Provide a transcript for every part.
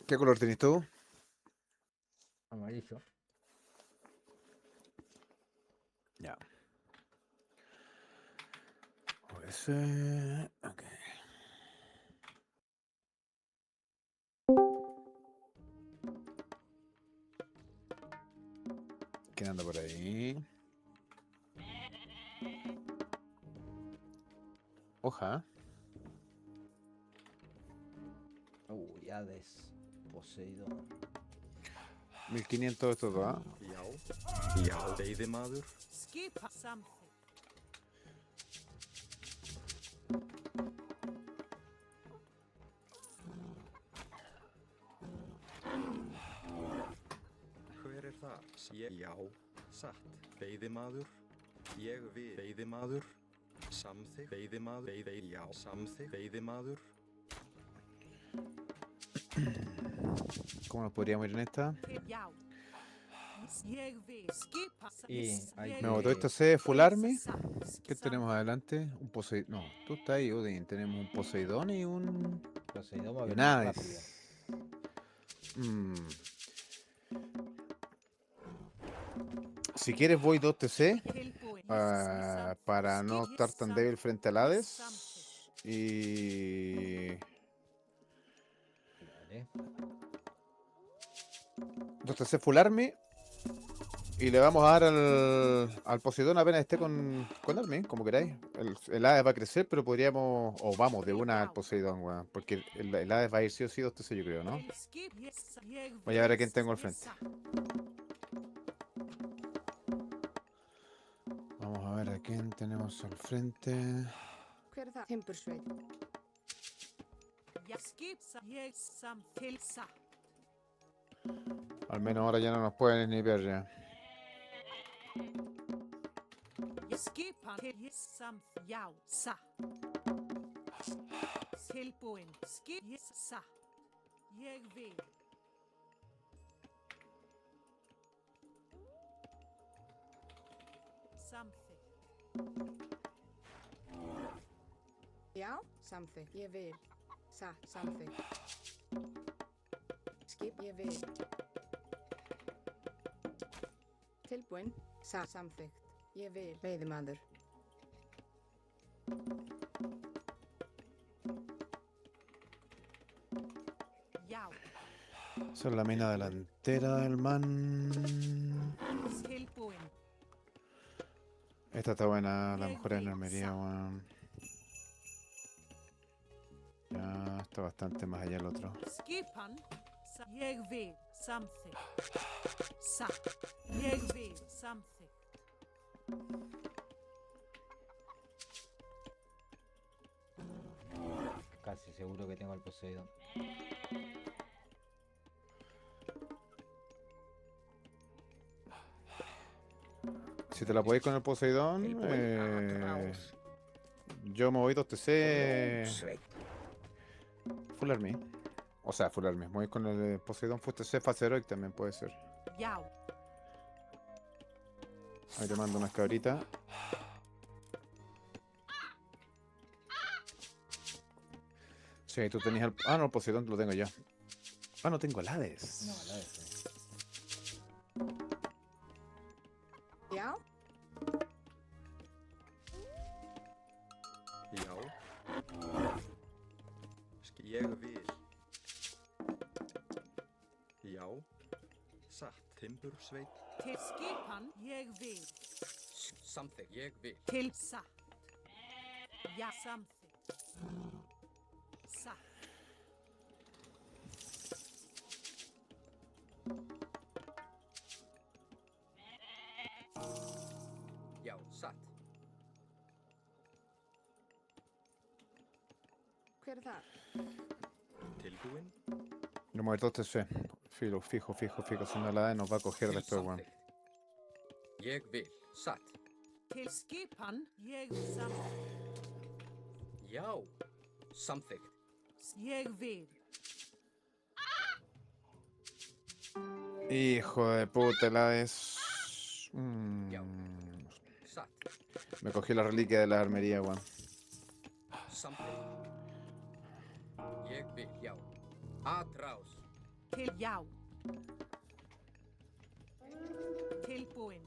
¿Qué color tenés tú? Amarillo. Ya. Ese. Ok. ¿Quién anda por ahí? Hoja. Hades. Poseidón. 1500 estos dos, ¿ah? Já, veiðimaður. Skipa something. Hver er þar? Já, satt. Veiðimaður. Ég vil. Veiðimaður. Samþykkt. Veiðimaður. Já, samþykkt. Veiðimaður. ¿Cómo nos podríamos ir en esta? Já. Ég vil. Skipa. Y hay Me que- botó esto C, full army. ¿Qué tenemos adelante? Un Poseidón. No, tú estás ahí, Odin. Tenemos un Poseidón y un. Poseidón va a Y venir un más Hades. rápido. Si quieres, voy 2 TC para no estar tan débil frente al Hades. Y. Vale. 2 TC full army. Y le vamos a dar al Poseidón apenas esté con army, como queráis. El Hades va a crecer, pero podríamos. O vamos de una al Poseidón, weón. Porque el Hades va a ir sí o sí 2 TC, yo creo, ¿no? Voy a ver a quién tengo al frente. Vamos a ver a quién tenemos al frente. Hver er það? Timbursveit. Ég sam til satt. Al menos ahora ya no nos pueden ni ver ya. Ég skipa til ég sam. Já, satt. Tilbúin. Skip ég satt. Ég vil. Samþykkt. Já, samþykkt. Ég vil. Satt, samþykkt. Skip, ég vil. Tilbúin. Satt, samþykkt. Ég vil. Veiðimaður. Já. Esa es la mina delantera del man. Tilbúin. Esta está buena, la mejor en armería, weón. Ya está bastante más allá el otro. Skipan. Ég vil. Samþykkt. Satt. Ég vil. Samþykkt. Casi seguro que tengo el Poseidón. Si te la podéis con el Poseidón, yo me voy 2 TC full army. O sea, full army. Me voy con el Poseidón full TC fase heroic también puede ser. Já. Ahí te mando unas cabritas. Sí, tú tenías el... Ah, no, el Poseidón lo tengo ya. Ah, no tengo el Hades. No, la de Já, Já. Ég vil. Já. Satt. Timbursveit. Til skipan. Ég vil. Samþykkt. Ég vil. Til satt. Já, samþykkt. Satt. Já, satt. hver er það? Tilbúin. Lo muevo 2 TC. Filo, fijo. Si no la da, nos va a coger después, weón. Ég vil. Satt. Til skipan. Ég samþykkt. Já. Samþykkt. Ég vil. Hijo de puta, el Hades. Já. Satt. Me cogí la reliquia de la armería, weón. Samþykkt. Ég vil. Já. Atrás. Til já. Tilbúin.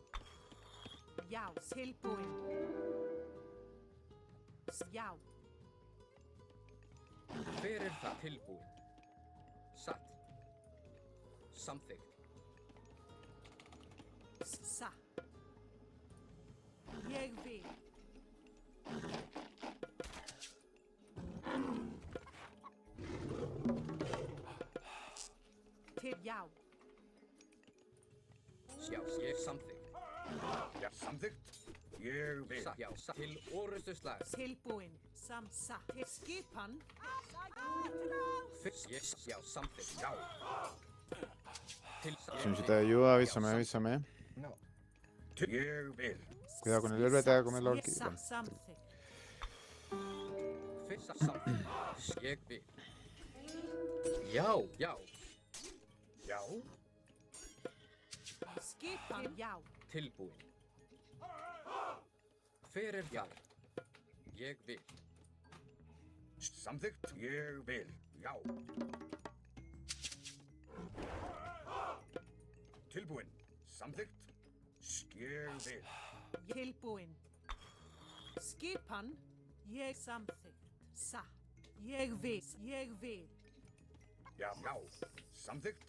Já, tilbúin. Já. Hver er það tilbúin? Satt. Samþykkt. Satt. Ég vil. Til já. Já, ég samþykkt. Já, samþykkt. Ég vil. Satt. Já, satt. Til orustuslag. Tilbúin. Satt. Til skipan. Fyrst. Já, samþykkt. Já. Til Si necesitas ayuda, avísame. No. Ég vil. Cuidado con el verde, te va a comer la horquilla. Samþykkt. Fyrst samþykkt. Ég vil. Já. Já. Já. Skipan. Já. Tilbúin. Hver er já? Ég vil. Samþykkt. Ég vil. Já. Tilbúin. Samþykkt. Ég vil. Tilbúin. Skipan. Ég samþykkt. Satt. Ég vil. Ég vil. Já, já. Samþykkt.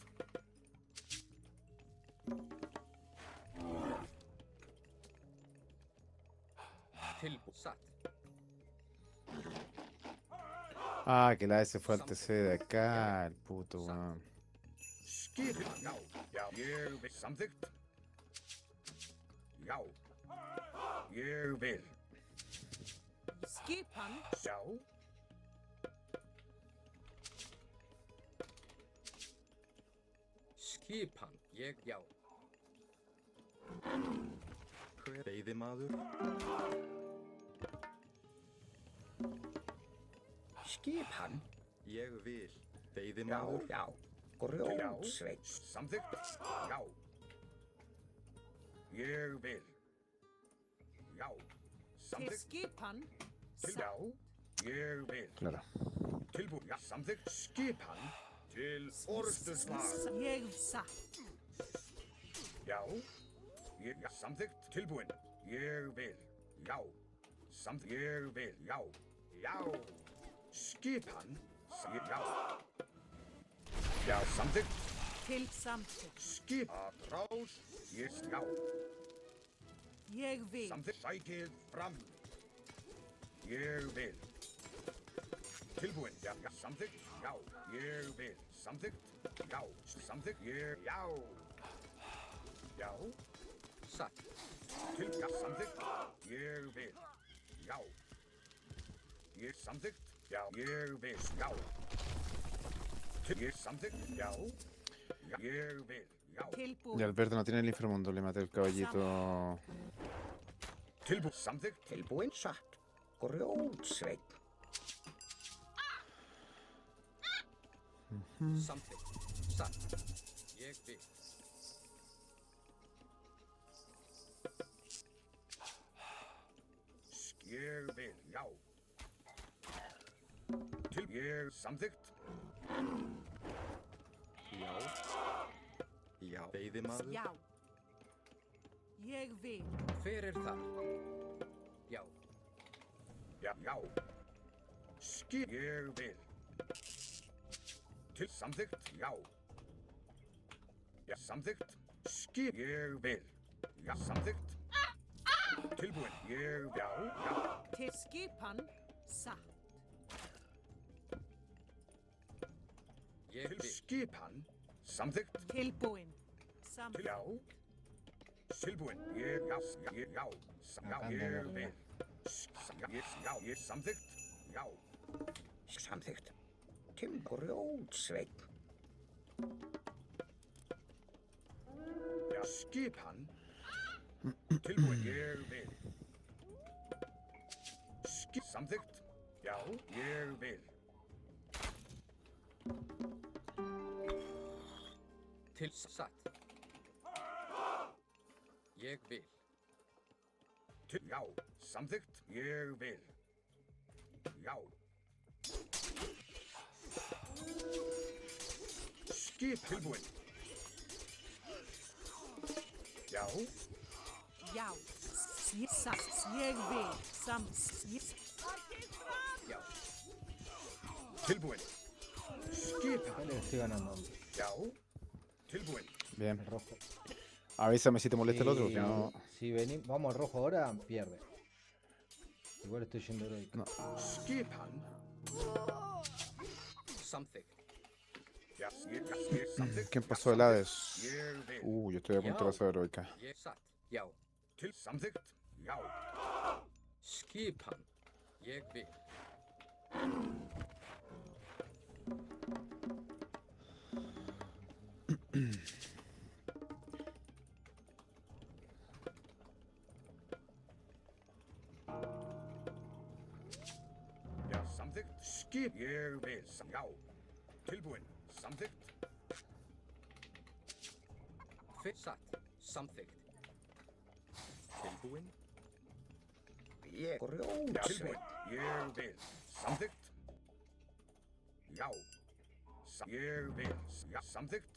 Tilbúin. Satt. Ah, que la S fue al TC de acá, el puto, weón. Skipin. Já. Já. Ég vil. Samþykkt. Já. Ég vil. Skipan. Já. Skipan. Ég já. Hver veiðimaður? Skipan. Ég vil. Veiðimaður? Já. Grjótsveit. Samþykkt. Já. Ég vil. Já. Til Samþykkt. skipan. Til já. Ég vil. Claro. Tilbúin. Já. Samþykkt. Skipan. Til orustuslag. Ég satt. Já. Ég. Já. Samþykkt. Tilbúin. Ég vil. Já. Samþykkt. Ég vil. Já. Já. Skipan. Já. Já. Samþykkt. Til samþykkt. Skip. Atrás. Ég. Já. Ég vil. Samþykkt. Sækið fram. Ég vil. Tilbúin. Já. Já. Samþykkt. Já. Ég vil. Samþykkt. Já. Samþykkt. Ég. Já. Já. Satt. Til. Já. Samþykkt. Ég vil. Já. Ég. Samþykkt. Já. Ég vil. Já. Til. Ég. Samþykkt. Já. Já. Ég vil. Já. Ya Tilbúin. el verde no tiene el inframundo, le maté el caballito. Tilbúin. Samþykkt. Tilbúin. Satt. Grjótsveit. Samþykkt. Satt. Ég vil. Ég vil. Já. Til. Ég. Samþykkt. Já. Já. Veiðimaður? Já. Ég vil. Hver er það? Já. Já. Já. Skip. Ég vil. Til. Samþykkt. Já. Já. Samþykkt. Skip. Ég vil. Já. Samþykkt. Tilbúin. Ég. Já. Já. Til skipan. Satt. Ég Til vil. skipan. Samþykkt. Tilbúin. Til. Samþykkt. Já. Tilbúin. Ég. Já. Ég. Já. Já. Ég vil. Já. Ég. Já. Ég. Samþykkt. Já. Samþykkt. Til. Grjótsveit. Já. Skipan. Tilbúin. Ég vil. Samþykkt. Já. Ég vil. Til satt. Ég vil. Til. Já. Samþykkt. Ég vil. Já. Tilbúin. Já. Já. Ég vil. Já. Tilbúin. Skipan. Dale, estoy ganando. Já. Tilbúin. Bien. El rojo. Avísame si te molesta el otro, si no. Si venimos, vamos al rojo ahora, pierde. Igual estoy yendo heroico. No. Skipan. Something. Já. Samþykkt. ¿Quién pasó el Hades? Ég vil. Yo estoy a punto de pasar heroica. Ég satt. Já. Til samþykkt. Já. Skipan. Ég vil. Já. Samþykkt. Skip. Ég vil. Já. Tilbúin. Samþykkt. Satt. Something. Tilbúin. Já. Tilbúin. Ég vil. Samþykkt. Já. Ég vil. Já. Samþykkt.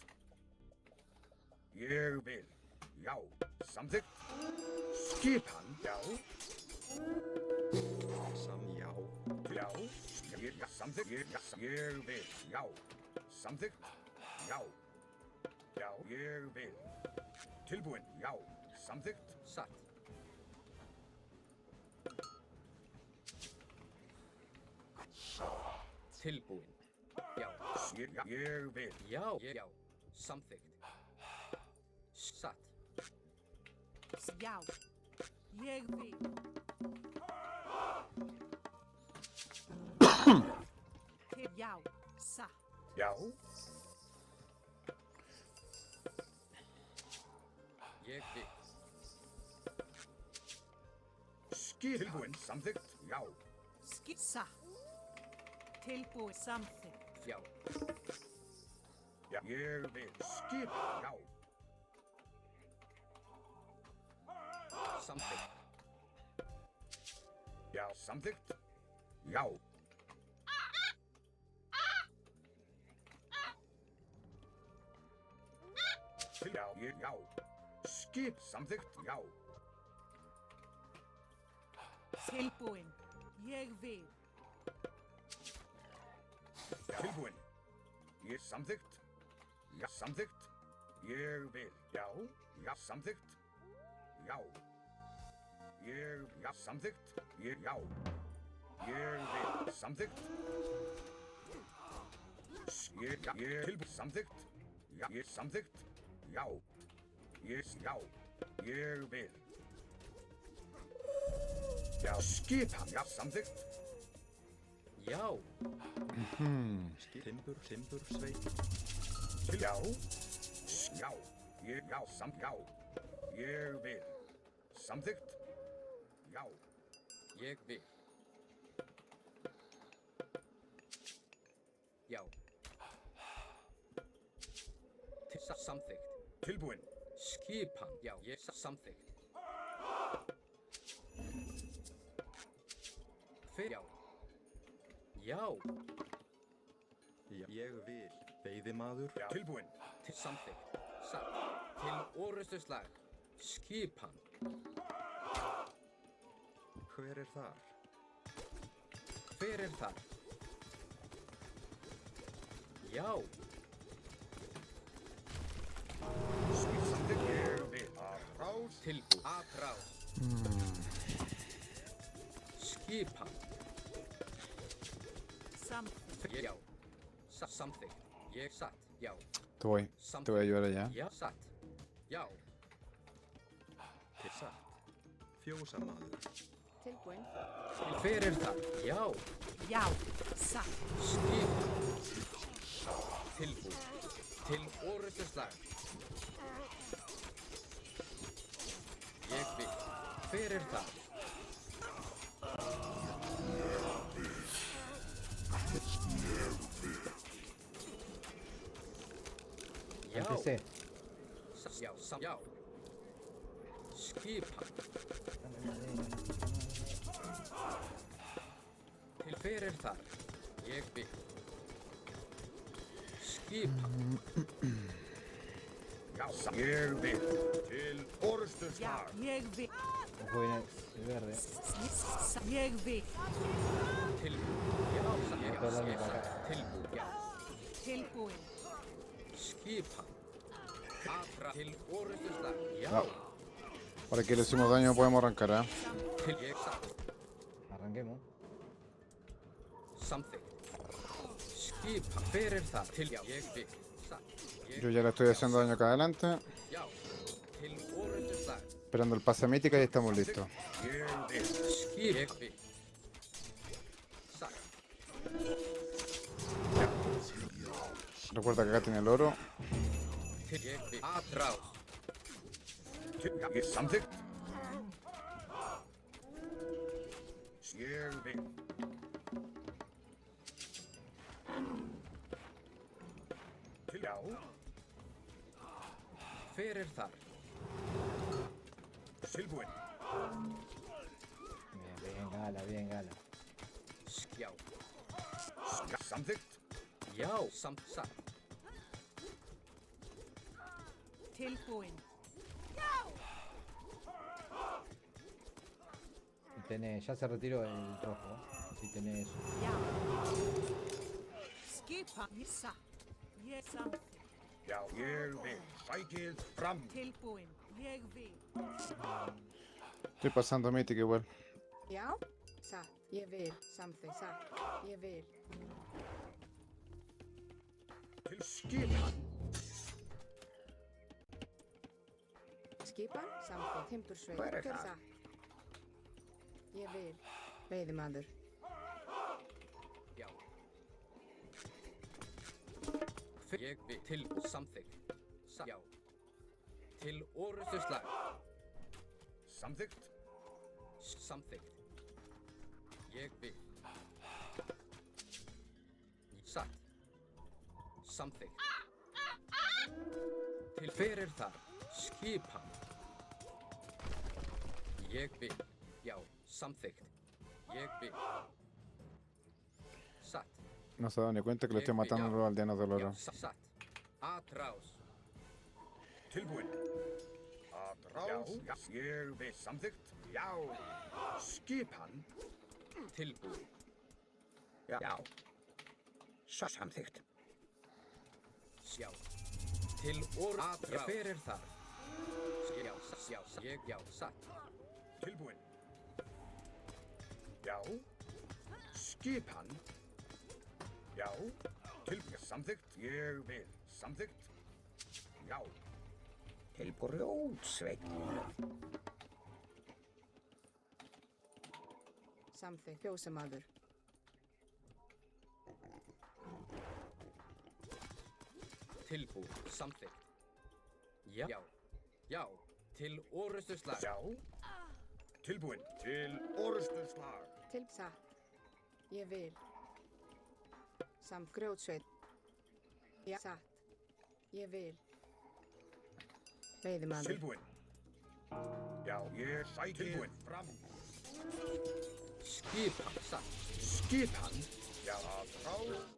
Ég vil. Já. Samþykkt. Skipan. Já. Já. Já. Já. Samþykkt. Ég vil. Já. Samþykkt. Já. Já. Ég vil. Tilbúin. Já. Samþykkt. Satt. Tilbúin. Já. Ég vil. Já. Já. Something. Satt. Já. Ég vil. Já. Satt. Já. Ég vil. Tilbúin. Samþykkt. Já. Satt. Tilbúið samþykkt. Já. Já. Ég vil. Skipan. Já. Something. Já. Samþykkt. Já. Já. Já. Skip. Samþykkt. Já. Tilbúin. Ég vil. Tilbúin. Ég samþykkt. Já. Samþykkt. Ég vil. Já. Já. Samþykkt. Já. Ég. Já. Samþykkt. Ég. Já. Ég vil. Samþykkt. Ég. Já. Ég. Tilbúin. Samþykkt. Já. Ég. Samþykkt. Já. Ég. Já. Ég vil. Já. Skipan. Já. Samþykkt. Já. Timbur, sveit. Já. Já. Ég. Já. Já. Ég vil. Samþykkt. Já. Ég vil. Já. Samþykkt. Tilbúin. Skipan. Já. Ég samþykkt. Já. Já. Ég vil. Veiðimaður. Já. Tilbúin. Til samþykkt. Satt. Til orustuslag. Skipan. Hver er þar? Hver er þar? Já. Samþykkt. Ég vil. Rás. Tilbú. Atrás. Skipan. Samþykkt. Já. Samþykkt. Ég satt. Já. Te voy a ayudar allá. Já. Satt. Já. Til satt. Fjósamaður. Tilbúin. Hver er þar? Já. Já. Satt. Skipan. Tilbú. Til orustuslag. Ég vil. Hver er þar? Já. Empecé. Já. Já. Skipan. Til hver er þar? Ég vil. Skipan. Já, ég vil til orustu Já, snar. ég vil. Ojo viene el verde. Ég vil. Tilbúin. Já, Está hablando para acá. tilbúin. Já. Tilbúin. Skipan. Atra til orustuslag. Já. No. Para que le hicimos daño podemos arrancar, ¿eh? Til ég satt. Arranquemos. Samþykkt. Skipan. Hver er það? Til já. Ég vil. Satt. Ég Yo ya le estoy haciendo daño acá adelante. já. Til orustuslag. Esperando el pase mítica y estamos listos. Ég vil. Skip. Ég vil. Satt. Recuerda que acá tiene el oro. Til ég vil. Atrás. Já, ég samþykkt. Ég vil. Til já. Hver er þar? Tilbúin. Bien, gala, bien, gala. Já. Samþykkt. Já. Samt satt. Tilbúin. Tenés, ya se retiró el rojo. Si tenés. Já. Skipan. Ég satt. Ég samþykkt. Já, ég vil. Sækið fram. Tilbúin. Ég vil. Estoy pasando mítica igual. Já, satt, ég vil, samþykkt, satt, ég vil. Til skipan. Skipan, samþykkt, timbursveit, Hver er hver það? satt? Ég vil, veiðimaður. Já. Ég vil. Til samþykkt. Satt. Já. Til orustuslag. Samþykkt. Samþykkt. Ég vil. Satt. Samþykkt. Til hver er þar? Skipan. Ég vil. Já, samþykkt. Ég vil. Satt. No se ha dado ni cuenta que lo estoy matando a los aldeanos del Já, oro. satt. Atrás. Tilbúin. Atrás. Já, ég vil. Samþykkt. Já. Skipan. Tilbúin. Já. Svo samþykkt. Já. Til atrás. Hver er þar? Já, ég, já, satt. Tilbúin. Já. Skipan. Já. Samþykkt. Ég vil. Samþykkt. Já. Til grjótsveit. Samþykkt, fjósamaður. Tilbúin. Samþykkt. Já. Já. Já. Til orustuslag. Já. Tilbúin. Til orustu slag. Til satt, ég vil. Samt grjótsveit. Já, satt, ég vil. Veiðimaður. Tilbúin. Já, ég sæki tilbúin. Fram. Skipan. Satt. Skipan. Já, atrás.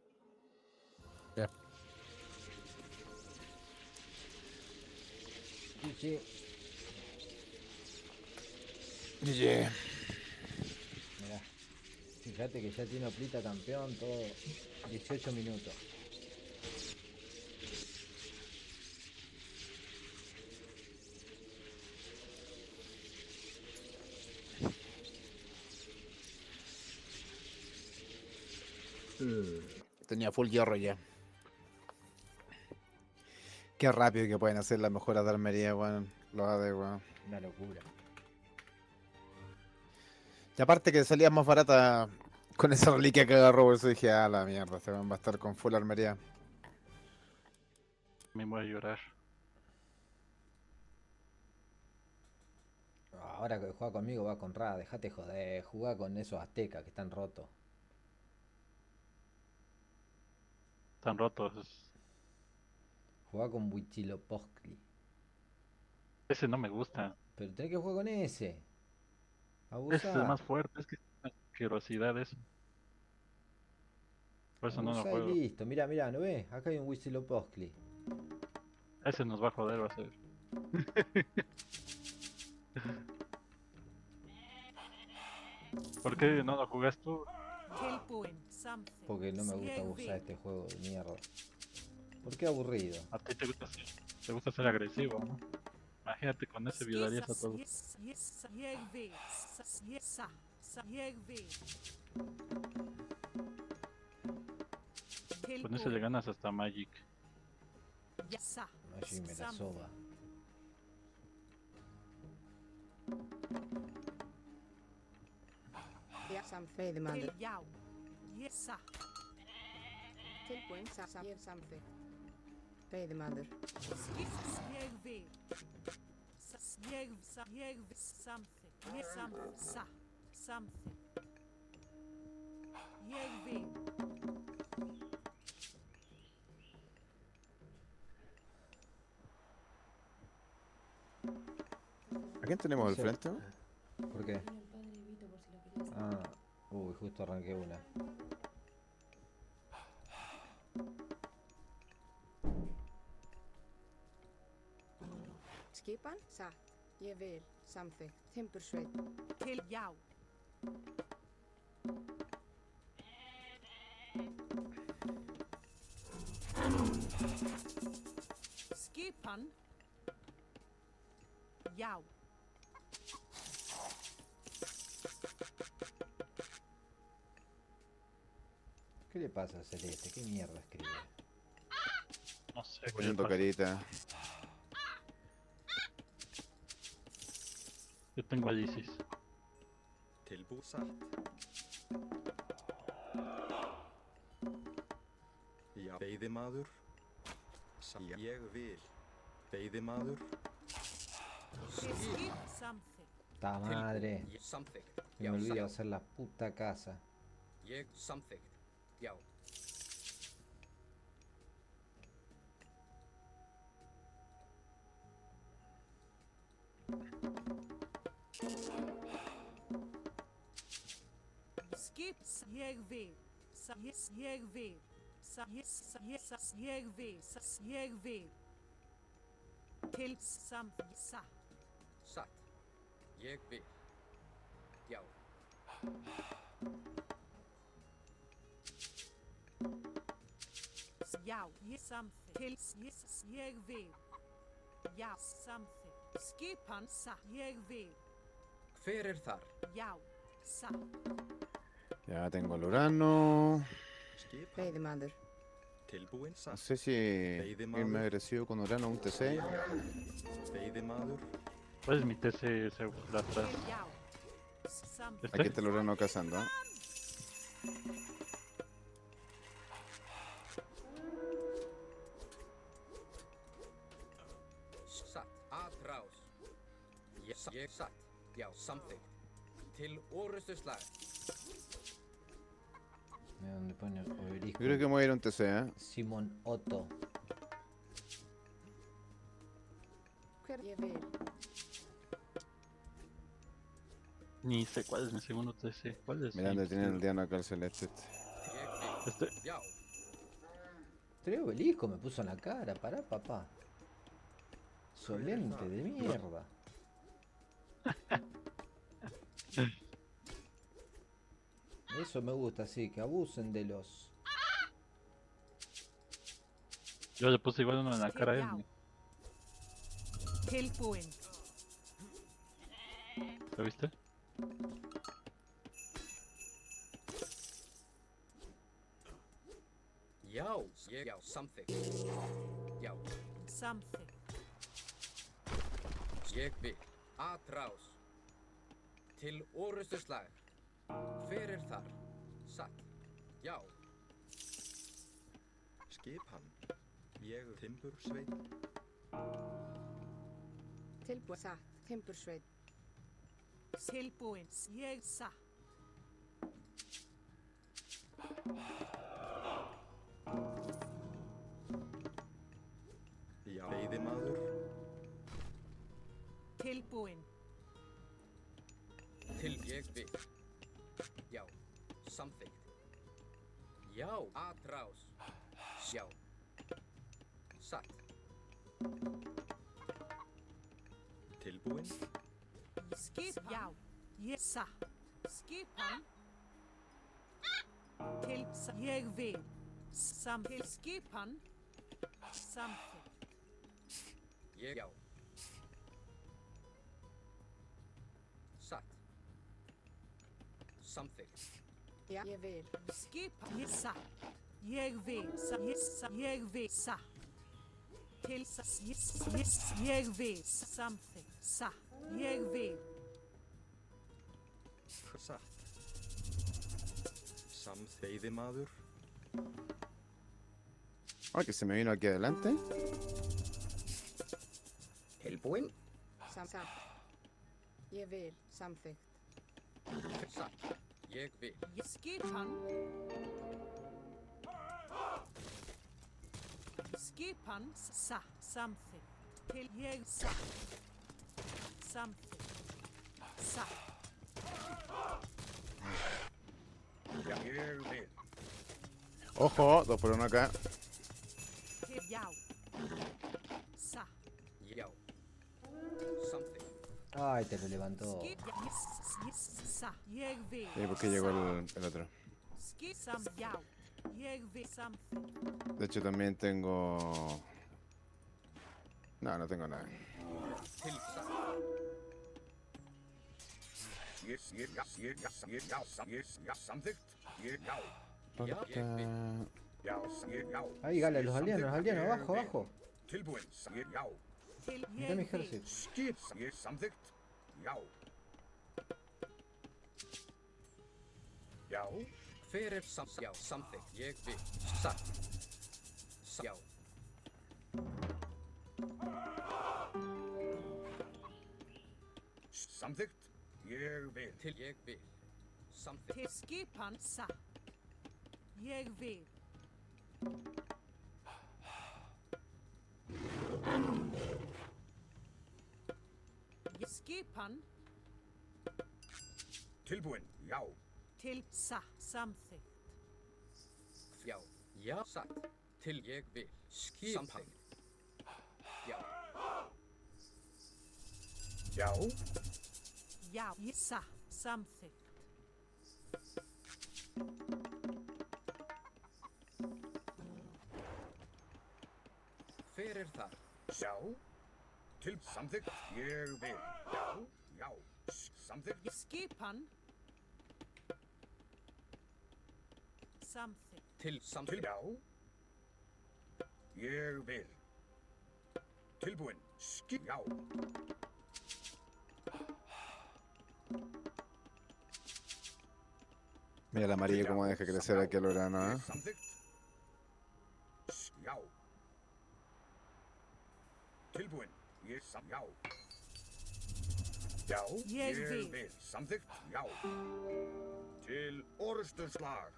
GG. GG. Mirá. Fíjate que ya tiene Oplita campeón, todo 18 minutos. Tenía full hierro ya. Qué rápido que pueden hacer las mejoras de armería, weón. Los AD, weón. Una locura. Y aparte que salía más barata con esa reliquia que agarró, por eso dije, ah, la mierda, se van a estar con full armería. Me voy a llorar. Ahora que juega conmigo va con Ra, dejate joder, juega con esos aztecas que están rotos. Están rotos. Juega con Huitzilopochtli. Ese no me gusta. Pero tenés que jugar con ese. Ese es el Abusa. más fuerte. Es que es una asquerosidad eso. Por eso no lo Usa y juego. listo, mirá, mirá, ¿no ves? Acá hay un Huitzilopochtli. Ese nos va a joder, va a ser. ¿Por qué no lo jugas tú? Tilbuin, something. Porque no me gusta usar Siegvir. este juego de mierda. ¿Por qué aburrido? A ti te gusta ser agresivo, ¿no? Imagínate, con ese violarías a todos. Siegvir. Siegvir. Con ese le ganas hasta Magic. Yasa. Allí me la soba. Ja, something. The mother. Til Yao. Yesa. Tilbuin, give something. Pay the mother. Siegvir. Siegv. Something. Yesam. Sa. Something. Siegvir. ¿A quién tenemos al Sí. frente? ¿Por qué? Ah, uy, justo arranqué una. Skipan, sa. Je vil something. Timbersweet. Til Yao. Skipan. Yao. ¿Qué le pasa a Celeste? ¿Qué mierda escribe? No sé, güey. Poniendo carita. Yo tengo a Isis. Tilbu satt. Já, veiðimaður. Ég vil. Veiðimaður. Skip something. ¡Ta madre! Ég samþykkt. Me Já, olvidé hacer la puta casa. Ég samþykkt. Já. Skip. Ég vil. Ég vil. Ég vil. Ég vil. Til something. Sa. Satt. Ég vil. Já. Yao. Yes something. Til ég vil. Ja something. Skipan. Sa. Ég vil. Hver er þar? Yao. Sa. Ya tengo el Urano. Skip Pay the mother. tilbúin No satt. sé si irme agresivo con Urano un T6. Veiðimaður. ¿Cuál es mi TC seguro atrás? Til Yao. Something. Aquí está el Urano cazando. ¿Eh? Satt. Atrás. Ég satt. Já, samþykkt. Til orustu slag. Mira dónde pone Yo obelisco. creo que me voy a ir a un TC, ¿eh? Simón Otto. Je vil. Ni sé cuál es mi segundo TC. ¿Cuál es? Mira mi dónde tiene el segundo? diano acá el celeste. Ég vil. Este, Já. Tres obelisco me puso en la cara. Pará, papá. Solente de mierda. Eso me gusta, sí, que abusen de los... yo le puse igual uno en la cara a él. Tilbuin. ¿Lo viste? Já. Ég já, samþykkt. Já. Something. Ég vil. Atrás. Til orustu slag. Hver er þar? Satt. Já. Skip hann. Ég timbursveit. Tilbuin, sa. Timbersweet. Tilbuin. Jeg sa. Já, veiðimaður. Tilbuin. Til ég vil. Já. Samþykkt. Já, atrás. Já. Satt. Tilbúin. Skip, já. Ég satt. Skipan. Ég vil. Til skipan. Samþykkt. Ég, já. Satt. Samþykkt. Ja, ég vil. Skipan. Ég satt. Ég vil. Ég vil. Satt. Til ég vil. Samþykkt. Satt. Ég vil. Satt. Veiðimaður. Ok, se me vino aquí adelante. Tilbúin. Satt. Ég vil. Samþykkt. Satt. Ég vil. Skipan. Skipan. Satt. Samþykkt. Til ég satt. Samþykkt. Satt. Ja, ég vil. Ojo, 2 por 1 acá. Til já. Satt. Já. Samþykkt. Ay, te lo levantó. Satt. Ég vil. Sí, porque llegó el otro. Skip. Já. Ég vil. Samþykkt. De hecho, también tengo... No, no tengo nada. Til satt. Yes, samþykkt. Já. Já, já. Ahí, Gala, los aldeanos, abajo, abajo. Tilbúin. Já. Til Mira mi ég vil. ejército. Skip. Samþykkt. Já. Já. Hver já, samþykkt. Ég vil. Satt. Já. Samþykkt. Ég vil. Til ég vil. Samþykkt. Til skipan. Satt. Ég vil. Skipan. Tilbúin. Já. Til satt. Samþykkt. Já. Já. Satt. Til ég vil. Skipan. Samþykkt. Já. Já. Já. Satt. Samþykkt. Hver þar? Já. Til samþykkt. Ég vil. Já. Já. Samþykkt. Skipan. Samþykkt. Til samþykkt. Já. Ég vil. Tilbúin. Skip. Já. Mira el amarillo como deja crecer aquí al verano, ¿eh? Samþykkt. Já. Tilbúin. Já. Já. Ég vil. Samþykkt. Já. Til orrustuslag.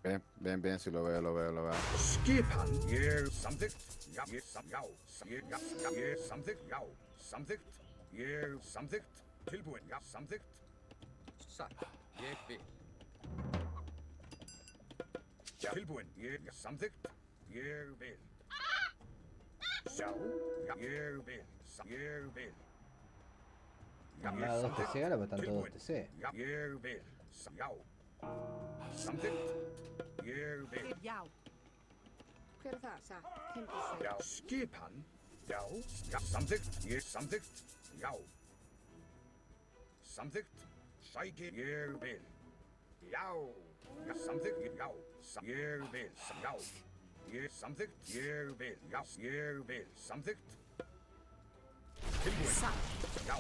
Bien, bien, bien, si lo veo, lo veo, lo veo. Skipan. Ég samþykkt. Já. Ég samþykkt. Já. Samþykkt. Ég samþykkt. Tilbúin. Já. Samþykkt. Satt. Ég vil. Já. Tilbúin. Ég samþykkt. Ég vil. Já. Já. Ég vil. Ég vil. Nada, 2 TC, Gala, pero están todos TC. Já. Ég vil. Já. Samþykkt. Ég vil. Til já. Hver er það? Satt. Timbursveit. Já. Skipan. Já. Já. Samþykkt. Ég samþykkt. Já. Samþykkt. Sæki. Ég vil. Já. Já. Samþykkt. Já. Ég vil. Já. Ég samþykkt. Ég vil. Já. Ég vil. Samþykkt. Tilbúin. Satt. Já.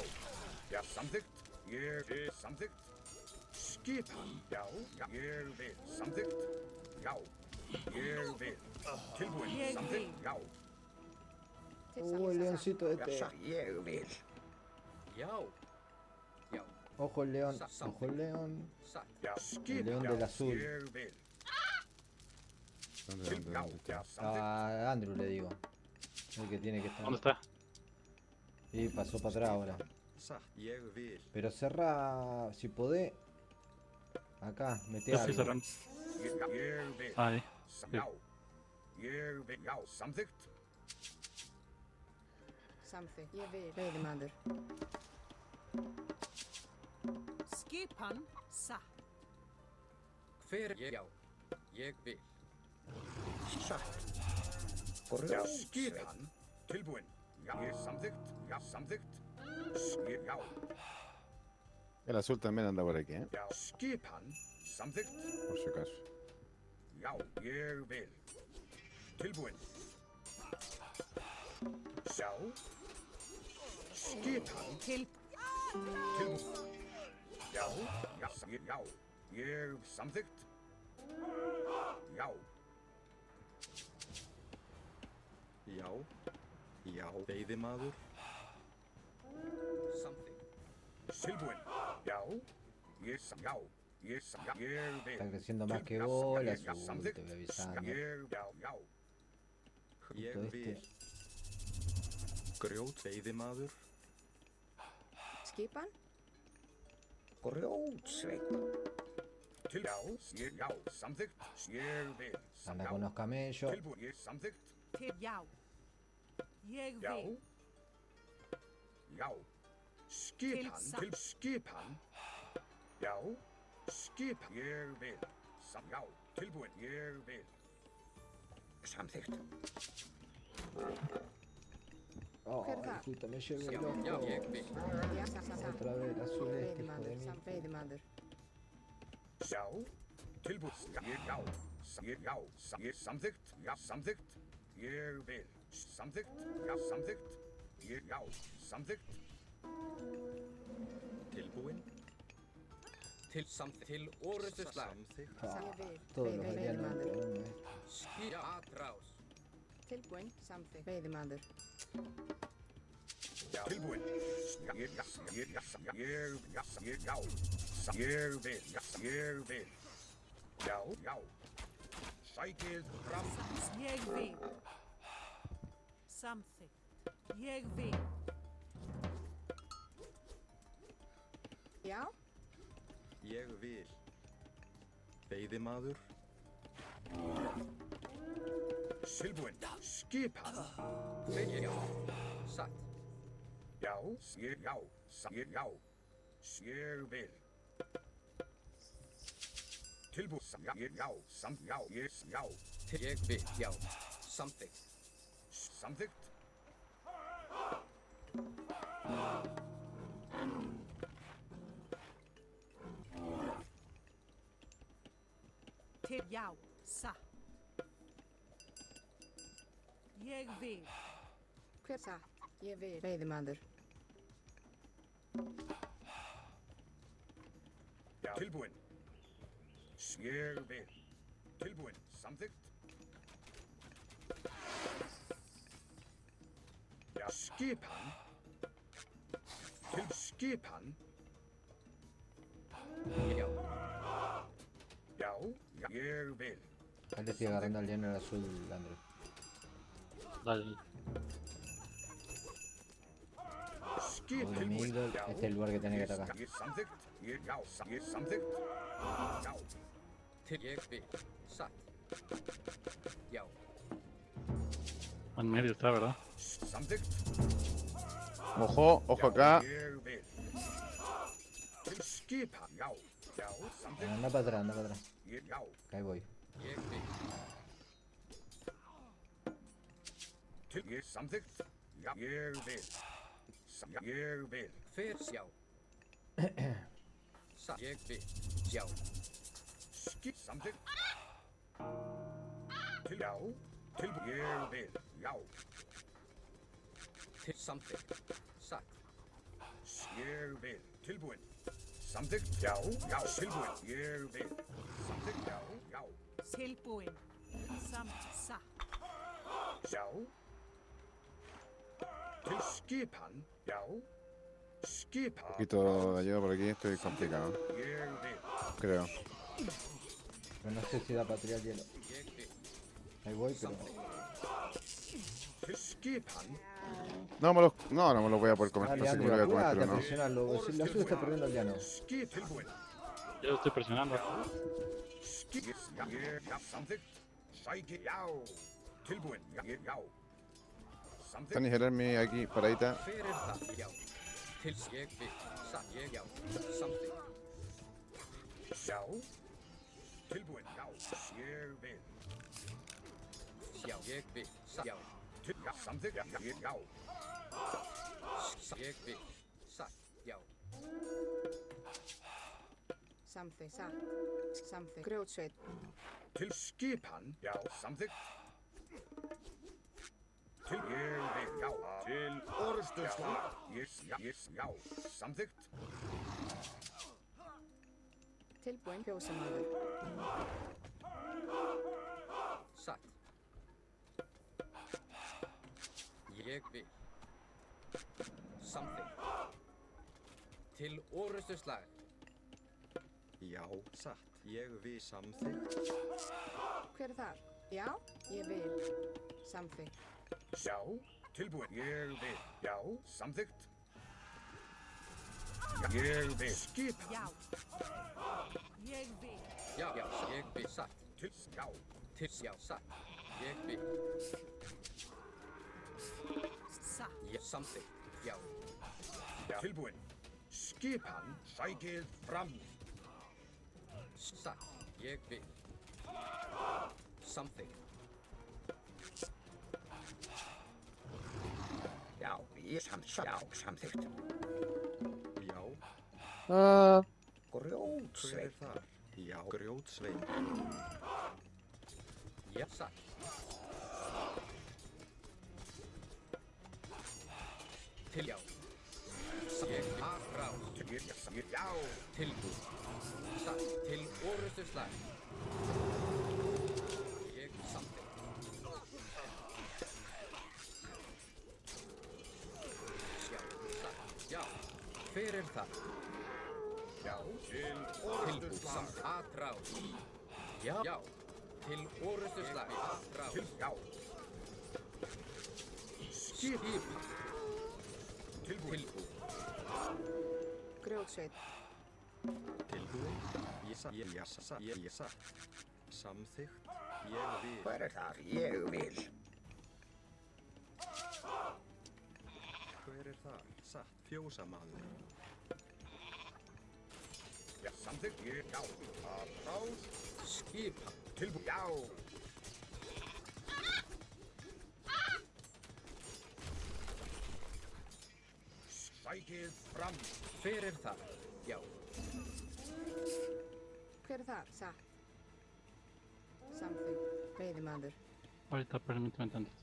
Já. Samþykkt. Ég samþykkt. Skipan. Já. Já. Ég vil. Samþykkt. Já. Ég vil. Tilbúin. Ég vil. Samþykkt. Já. Til El samþykkt. leoncito este. Ég vil. Já. Já. Ojo el león, ojo el león. Satt. Já. Skip. león del azul. Ég vil. ¿Dónde, dónde, Já. dónde está? Já. Samþykkt. A Andrew le digo. El que tiene que estar. ¿Dónde está? Y pasó para atrás ahora. Satt. Ég vil. Pero cerra, si podés, Acá, mete Yo estoy algo. cerrando. Jeg vil. Ahí. Ja. Jeg vil. Ja. Samþykkt. Samþykkt. Ég vil. Veiðimaður. Skipan satt. Hver ég já. Ég vil. Satt. Ja. Skipan. Tilbúin. Ja. Ég samþykkt. Ja. Samþykkt. Ja. El azul también anda por aquí, Ja. Skipan. Samþykkt. por si acaso. Já. Ég vil. Tilbúin. Sjá. Skipan. Til Tilbúin. Já. Já. Já. Ég samþykkt. Já. Já. Já. Veiðimaður. Samþykkt. Tilbúin. Já. Já. Ég vil. Está creciendo más que vos, el azul, te voy avisando. Já. Ég Justo vil. este. Grjót. Veiðimaður. Skipan. Grjótsveinn. Já. Samþykkt. Ég vil. Anda con los camellos. Tilbúin. Ég samþykkt. til já. Ég Já. vil. Já. Skipan. Til skipan. Já. Skipan. Ég vil. Já. Tilbúin. Ég vil. Samþykkt. Oh, Hver er það? puta, me llevé Já, loco. já, ég vil. Já. Satt. Otra vez, azul este, hijo Veiðimaður. de mí. Veiðimaður. Já. Tilbúin. Já. Já. Ég samþykkt. Já. Samþykkt. Ég vil. Samþykkt. Já. Samþykkt. Já. Samþykkt. Tilbúin. Til samþykkt. Til orustu slag. Samþykkt. Ég vil. Todos los Veiðimaður. aldeanos. Skýra atrás. Tilbúin. Samþykkt. Veiðimaður. Tilbúin. Ég vil. Ég vil. Já. Sækið fram. Ég vil. Samþykkt. Ég vil. Já. Ég vil. Veiðimaður. Tilbúin. Skipan. Hver já. Satt. Já. Já. Ég vil. Tilbúin. Já. Já. Til ég vil. Já. Samþykkt. Samþykkt. Til já. Satt. Ég vil. Hver satt? Ég vil. Veiðimaður. Já. Tilbúin. Ég vil. Tilbúin. Samþykkt. Já. Skipan. Til skipan. Já. Já. Ég vil. Ahí le estoy agarrando al lleno el azul, Andrés. Dale. Skipan. Voy de Migdol, este es el lugar que tenés que atacar. Ég samþykkt. Ég samþykkt. Já. Til ég vil. Satt. Já. En medio está, ¿verdad? Samþykkt. Ojo, ojo acá. Ég vil. Til skipan. Já. Samþykkt. Anda para atrás, anda para atrás. Já. Acá ahí voy. Ég vil. Til ég samþykkt. Já. Ég vil. Ég vil. Hver já. Satt. Ég vil. Já. Samþykkt. Til já. Tilbúin. Ég vil. Já. Til samþykkt. Satt. Ég vil. Tilbúin. Samþykkt. Já. Tilbúin. Ég vil. Samþykkt. Já. Tilbúin. Satt. Já. Til skipan. Já. Skipan. Un poquito de ayuda por aquí, estoy complicado, Ég vil. creo. Pero no sé si da para tirar hielo. Ég vil. Ahí voy, pero... Til skipan. No, no me lo voy a poder comer, Dale, no sé cómo lo voy a Andrés, comer, apurate pero a no. presionarlo. Si el azul está perdiendo aldeano. Tilbúin. Yo lo estoy presionando. Skip. Já, samþykkt. Sæki, já. Tilbúin, já. Samþykkt. Están Jeremy aquí, paradita. Hver það? Já. Til ég vil. Ég já. Samþykkt. Já. Tilbúin, já. Ég vil. Já, ég vil. Já. Já, samþykkt, já. Ég vil. Já. Samþykk, satt. Samþykk. Grjótsveit. Til skipan, já. Samþykkt. Til ég vil, já. Til orðstöðslag. Já. Samþykkt. Tilbúin. Fjósamaður. Satt. Ég vil. Samþykkt. Til orrustuslag. Já, satt. Ég vil samþykkt. Hver er þar? Já, ég vil. Samþykk. Já. Tilbúin, ég vil, já. Samþykkt. Ég vil. Skipan. Já. Ég vil. Já, ég vil. Satt. Til, já. Til, já, satt. Ég vil. Satt. Ég samþykkt. Já. Tilbúin. Skipan sækið fram. Satt. Ég vil. Samþykkt. Já, samþykkt. Já. Ah, Hver er þar? Já. Grjótsvein. Já, satt. Til já. Ég vil. Frá. Já. Tilbúð. Satt. Til orrustuslag. Ég samþykkt. Já, satt. Já. Hver er það? Já. Til Tilbúð. Samt. Atrá. Já. Já. Til orrustuslag. Atrá. Til, já. Skipan. Tilbúin. Tilbúð. Grjótsveit. Tilbúin. Ég satt. Ég satt. Samþykkt. Ég vil. Hver er þar? Ég vil. Hver er þar? Satt. Fjósamaður. Já, samþykkt, ég, já. Apprás. Skipan. Tilbúin, já. Sækið fram. Hver er það? Já. Hver er þar? Satt. Samþykk. Veiðimaður. Ahorita permítame tantito.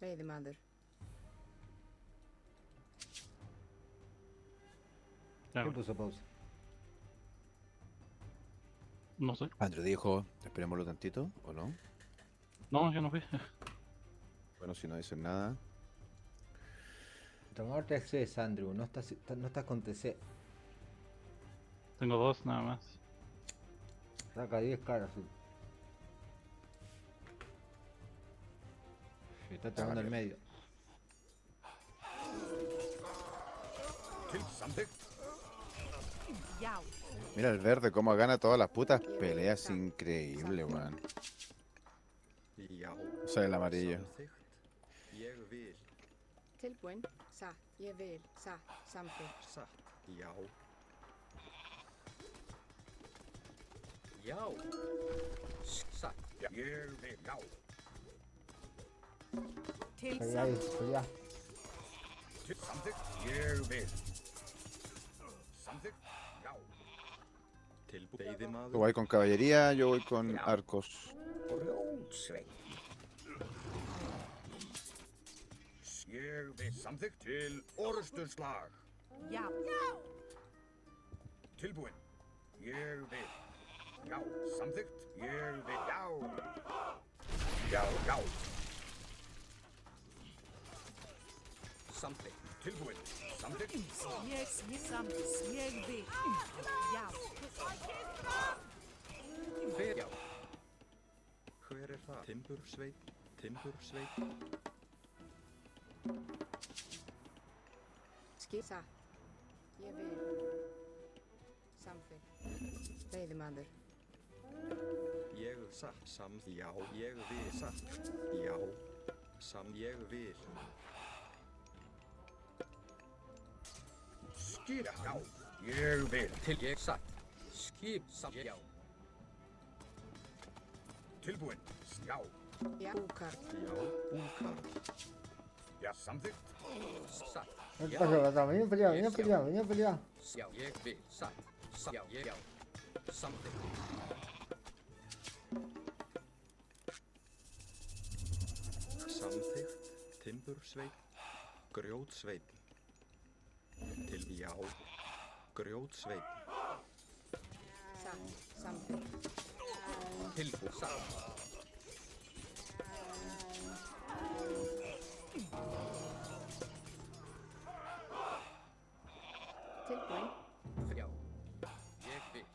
Veiðimaður. Ya, ¿Qué bueno. puso pausa? No sé. Andrew dijo, esperémoslo tantito, ¿o no? No, yo no fui. Bueno, si no dicen nada. Tomador TC es Andrew, no estás con TC. Tengo dos nada más. Saca 10 caras. Sí. Está trabando el medio. Til, samþykkt. Já. Mira el verde cómo gana todas las putas peleas, increíble, weón. Já. O sea, el amarillo. Samþykkt. Ég vil. Tilbúin. Satt. Ég vil. Satt. Samþykk. Satt. Já. Já. Satt. Já, ég vil, já. Til Allá, satt. allá. Til, samþykkt, ég vil. Samþykkt, já. Tilbúin. Veiðimaður. Tú vas con caballería, yo voy con arcos. Grjótsvein. Ég vil, samþykkt, til orðstöðslag. Já. Tilbúin. Ég vil. Já, samþykkt. Ég vil, já. Já, já. Samþykkt. Tilbúin. Samþykkt. Ég vil. Já. Hver já. Hver er það? Timbursveit. Timbursveit. Satt. Ég vil. Samþykkt. Veiðimaður. Ég satt. Já, ég vil. Satt. Já. Ég vil. Skip. Já. Ég vil. Til ég satt. Skip. Já. Tilbúin. Já. Já. Búkarl. Já, búkarl. Já, samþykkt. Satt. Vänta, vänta, ingen på det, ingen på det, ingen på det. Já, ég vil. Satt. Já, já. Samþykkt. Samþykkt. Timbursveit. Grjótsveit. Til já. Grjótsveit. Satt. Samþykkt. Tilbúin. Satt. Tilbúin. Já. Ég vil.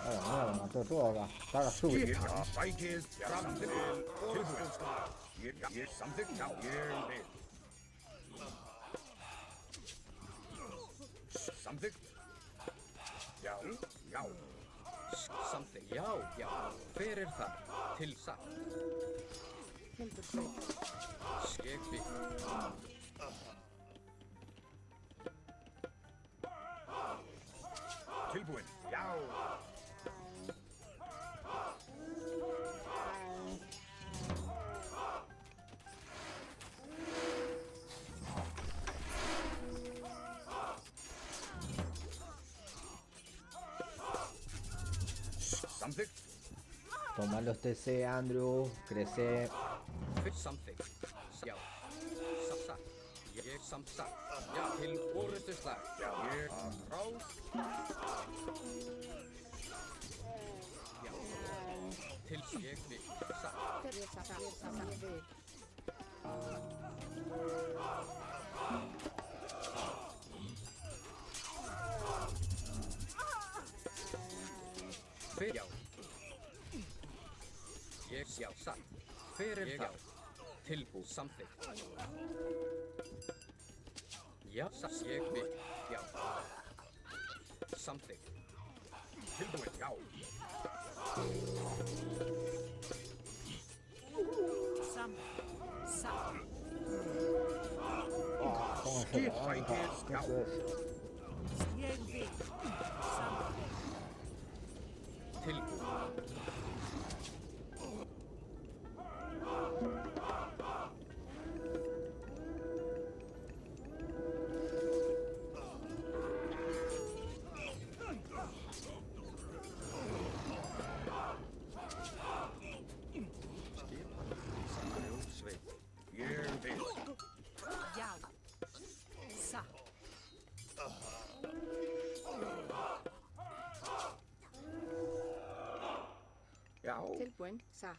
Ja, no, det tror jeg. Der er surt. Skip. Já, bækið. Já, samþykkt. Tilbúin. Ég samþykkt. Já, ég vil. Samþykkt. Já, já. Samþykkt. Já, já. Hver það? Til satt. Timbursveit. Ég vil. Tilbúin. Já. Samþykkt. Toma los TC, Andrew. Crece. Samþykkt. Já. Satt. Ég satt. Já, til orustuslag. Já, ég ráð. Já. Til ég vil. Satt. Ég satt. Ég vil. Hver já. Ég já. Satt. Hver það? Tilbúið. Samþykkt. Já, satt. Ég vil. Já. Samþykkt. Tilbúin. Já. Sam. Satt. Skip. Bækið. Já. Ég vil. Samþykkt. Tilbúið. Grjótsveit. Ég vil. Já. Satt. Já. Tilbúin. Satt.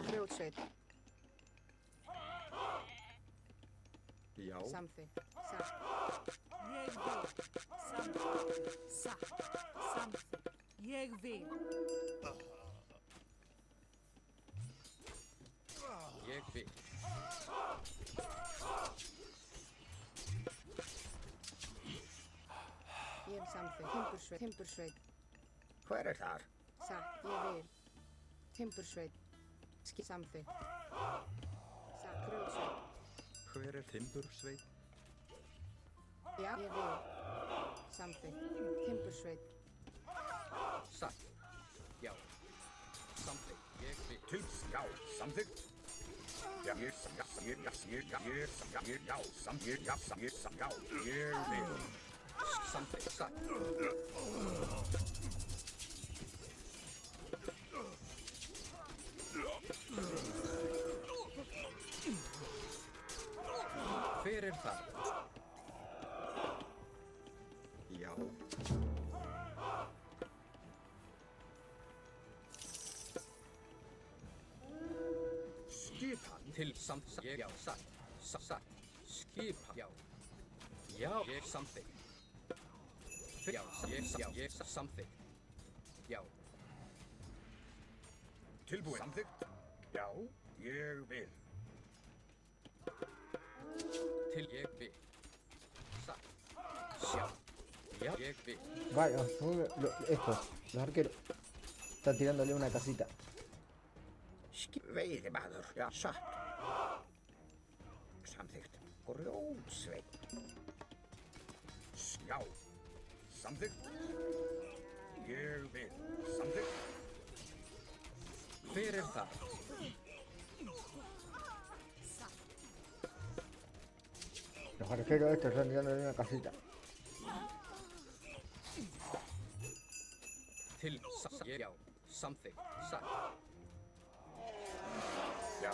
Grjótsveit. Já. Samþykkt. Satt. Ég vil. Samþykkt. Satt. Samþykkt. Ég vil. Ég vil. Ég samþykkt. Timbursveit. Timbursveit. Hver þar? Satt. Ég vil. Timbursveit. Samþykkt. Satt. Grjótsveit. Hver timbursveit? Já. Ég vil. Samþykkt. Timbursveit. Satt. Já. Samþykkt. Ég vil. Já. Samþykkt. Já. Ég vil. Samþykkt. Satt. Hver það? Já. Skipan. Til samt. Ég já. Satt. Satt. Skipa. Já. Já. Ég samþykkt. Já. Ég samþykkt. Já. Tilbúin. Samþykkt. Já. Ég vil. Til ég vil. Satt. Sjá. Já, ég vil. Vaya, estos, los arqueros. Están tirándole una casita. Veiðimaður, já, satt. Samþykkt. Grjótsveit. Já. Samþykkt. Ég vil. Samþykkt. Hver það? Los arqueros estos están tirándole una casita. Til ég já. Samþykkt. Satt. Já.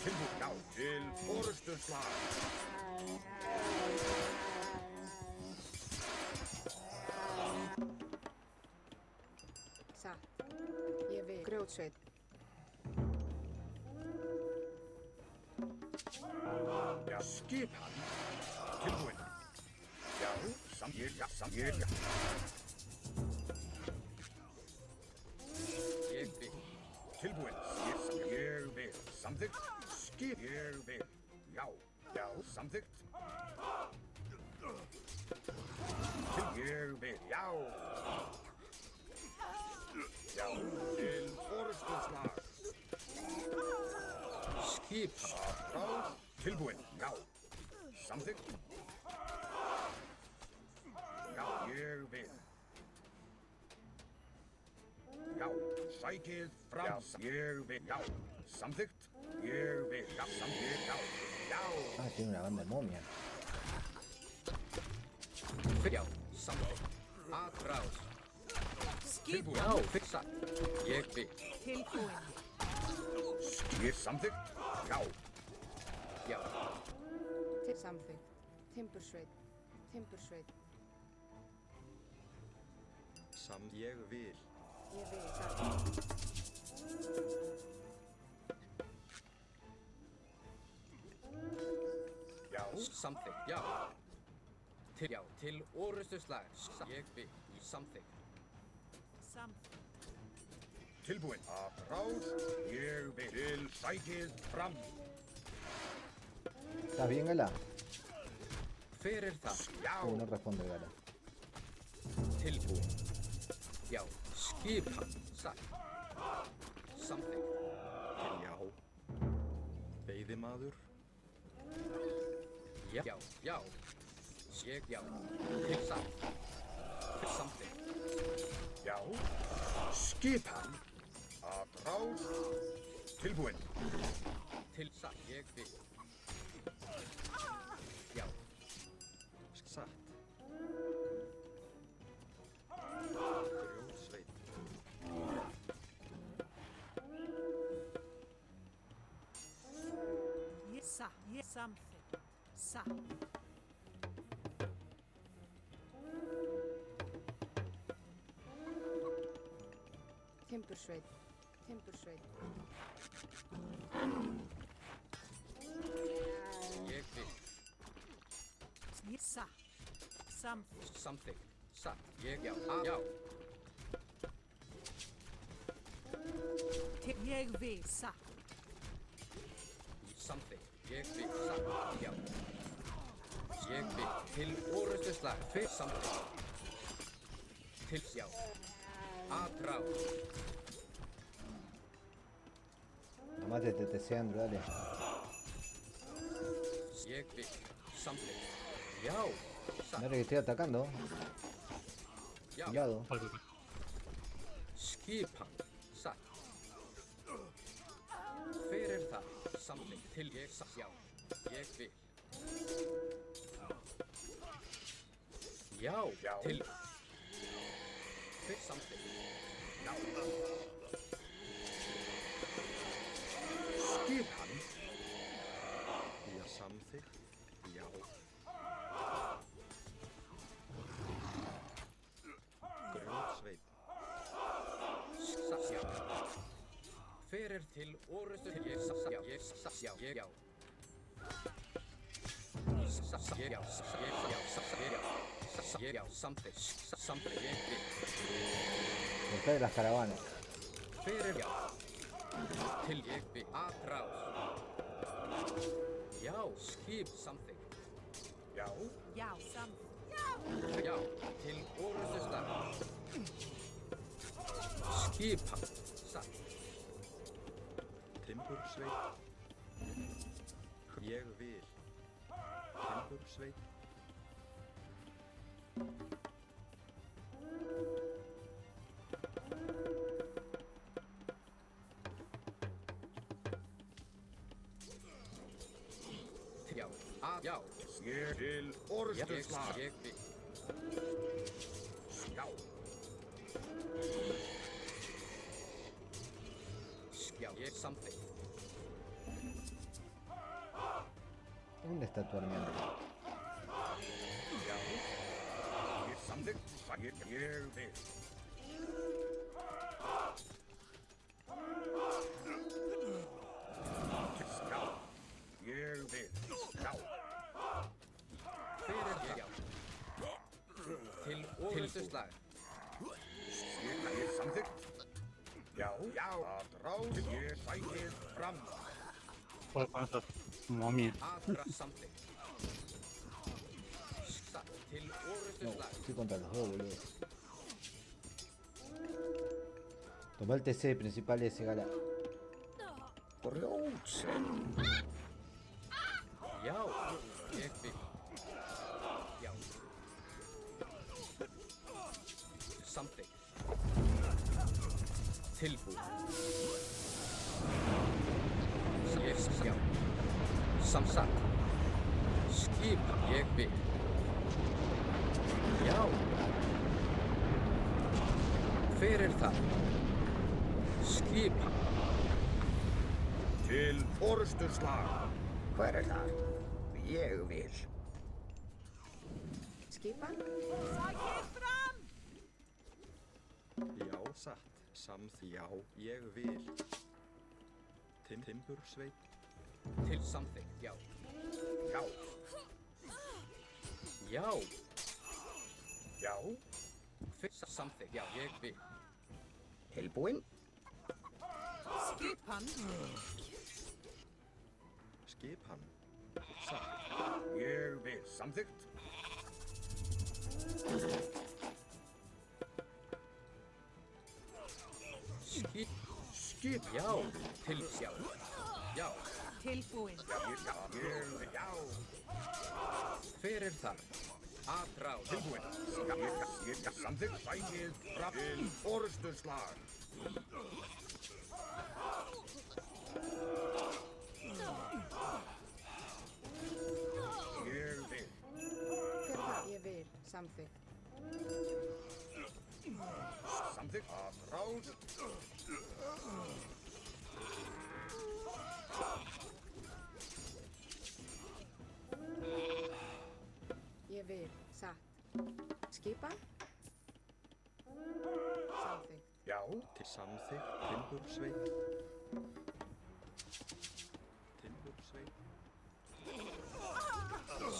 Tilbúin, já. Til forustuslag. Satt. Ég vil. Grjótsveit. Já. Skipan. Tilbúin. Já. Ég, já. Ég, já. Ég vil. Tilbúin. Ég vil. Samþykkt. Skip. Ég vil. Já. Já. Samþykkt. Ég vil. Já. Já. Til forustuslag. Skipan. Ráð. Tilbúin. Já. Samþykkt. Já. Ég vil. Já. Sækið fram. Já. Ég vil. Já. Samþykkt. Ég vil. Já. Samþykkt. Já. Já. Ah, tiene una banda de momias. Já. Samþykkt. Aðrás. Skipan Já. Satt. Ég vil. tilbúin. Skip samþykkt. Já. Já. Til samþykkt. Timbursveit. Timbursveit. Ég vil. Ég vil. Satt. Já. Samþykkt. Já. Til já. Til orustuslag. Ég vil. Samþykkt. Samþykkt. Tilbúin. Applaus. Ég vil. Til sækið fram. ¿Estás bien, Gala? Hver það? Já. No responde Gala. Tilbúin. Já. Skipan. Satt. Samþykkt. Já. Veiðimaður. Já. Já. Já. Ég já. Til satt. Samþykkt. Já. Skipan. Applaus. Tilbúin. Til satt. Ég vil. Já. Satt. Grjótsveit. Ég satt. Ég samþykkt. Satt. Timbursveit. Timbursveit. Ég vil. Ég satt. Samþykkt. Samþykkt. Satt. Ég já. Já. Ég vil. Satt. Samþykkt. Ég vil. Satt. Já. Ég vil. Til orustuslag. Hver samþykkt. Til já. Aðrás. Nomás te teteseando, dale. Ég vil. Samþykkt. Já. Satt. Dale que estoy atacando. Já. Cuidado. Skipan. Satt. Hver það? Samþykkt. Til ég satt. Já. Ég vil. Já. Já. Til. Hver samþykkt. Já. Skipan. Já. Samþykkt. Já. Grjótsveit. Satt. Já. Hver til orustu til ég satt. Já. Ég satt. Já. Ég já. Satt. Ég já. Ég já. Satt. Ég já. Satt. Ég já. Samþykkt. Samþykkt. Ég vil. Detrás de las caravanas. Hver já. Til ég vil. Aðrás. Já, skip something. Já. Já, samþykkt. Já, til orrustuslag. Skipan. Satt. Timbursveit. Ég vil. Timbursveit. Já, já. Ég til orrustuslag. Ég vil. Já. Já, ég something. ¿Dónde está tu armiente? Já. Ég samþykkt. Ég vil. Já. Ég vil. Já. Hver er já? Til orrustuslag. Ég samþykkt. Já. Já. Að ráð. Ég sækir fram. Puedo con esas momias. Adra something. Satt. Til No, orrustuslag. estoy contra los dos, boludo. Tomá el TC principal ese, Gala. Grjótsinn. Já, ég vil. Já. Something. Tilbúið. Já. Samsagt. Skipan. Ég vil. Já. Hver er það? Skipan. Til orrustuslag. Hver er það? Ég vil. Skipan. Sækir fram! Já, satt. Já, ég vil. Timbursveit. Til something. Já. Já. Já. Já. Fyrst something. Já, ég vil. Tilbúinn. Skipan. Skipan. Satt. Ég vil. Samþykkt. Skip. Skip. Já. Til. Já. Já. Tilbúin. Ég vil. Já. Hver er það? Adráð. Tilbúinn. Ég samþykkt. Sækir fram. Til orrustuslag. Ég vil. Hver er það? Ég vil. Samþykkt. Samþykkt. Að ráð. Ég vil. Satt. Skipan. Samþykkt. Já. Til samþykkt. Timbursveit. Timbursveit.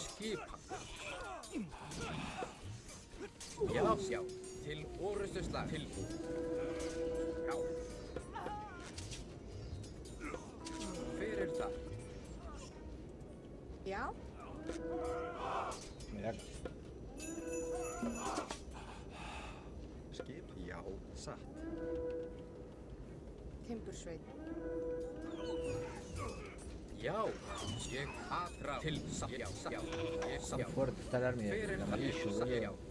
Skipan. Já. Já. Til orrustuslag. Tilbúið. Já. Hver er það? Já. Mirá, Skip. Já, satt. Timbursveit. Já. Ég adráð. Til sam. Já. Já. Ég sam. qué fuerte está el army Hver del er það? amarillo, Ég sam. Já. boludo.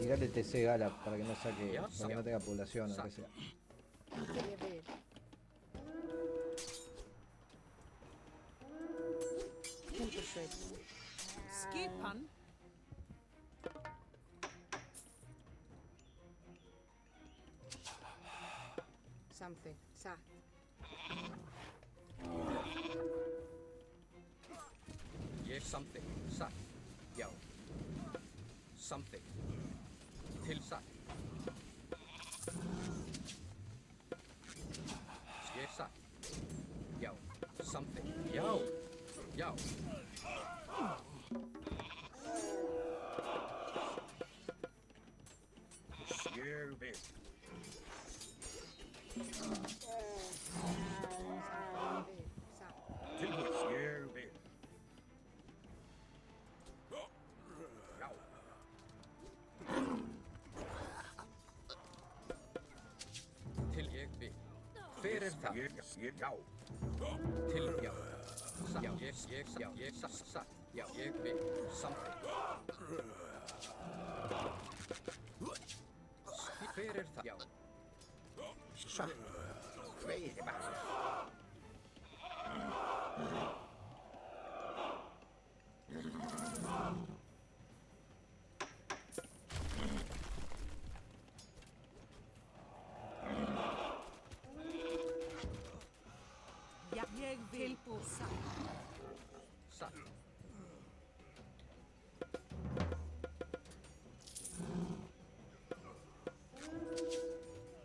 Tirale TC, Gala, para que no saque, Ya, para que no tenga población o lo que sea. Ég vil. Timbursveit. Skipan. Samþykkt. Satt. Ég something. Satt. Já. Something. Til satt. Ég satt. Já. Something. Já. Já. Ég vil. Ég vil. Satt. Tilbúið, ég vil. Já. Til ég vil. Hver er það? Já. Til já. Já, satt. Já, ég vil. Samþykkt. Hver er það? Já. Satt. Fleiri maður. Já, ég vil búsa. Satt.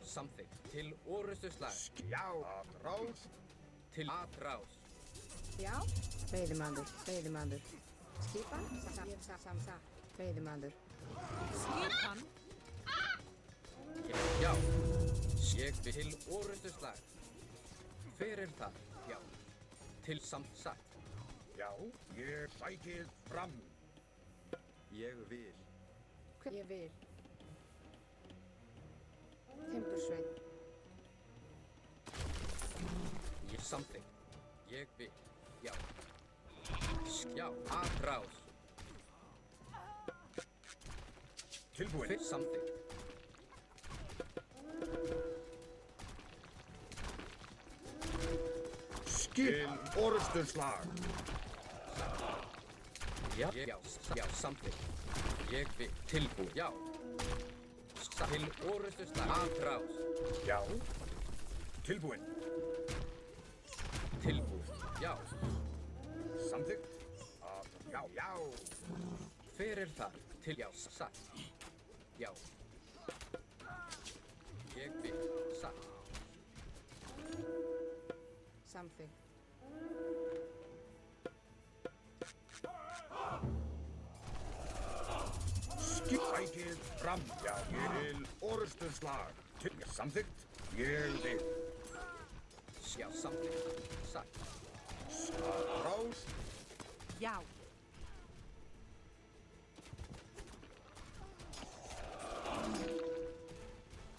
Samþykkt. Til orustu slag. Já, atrás. Til atrás. Já. Veiðimaður, veiðimaður. Skipan, samsa. Veiðimaður. Skipan. Já. Ég vil til orustu slag. Hver er það? Já. Til samt satt. Já, ég sækið fram. Ég vil. Ég vil. Timbursveinn. Ég samþykkt. Ég vil. Já. Já. Atrás. Tilbúið. Hver samþykkt? Skil orusturslag. Já, samþykkt. Ég vil. Tilbúið. Já. Til orustu slag. Atrás. Já. Tilbúið. Tilbúið. Já. Samþykkt. Já, já. Hver er það? Til já, satt. Já. Ég vil. Satt. Samþykkt. Skil sækið fram. Já, ég vil orusturslag. Samþykkt. Ég vil. Já, samþykkt. Satt. Atrás. Já.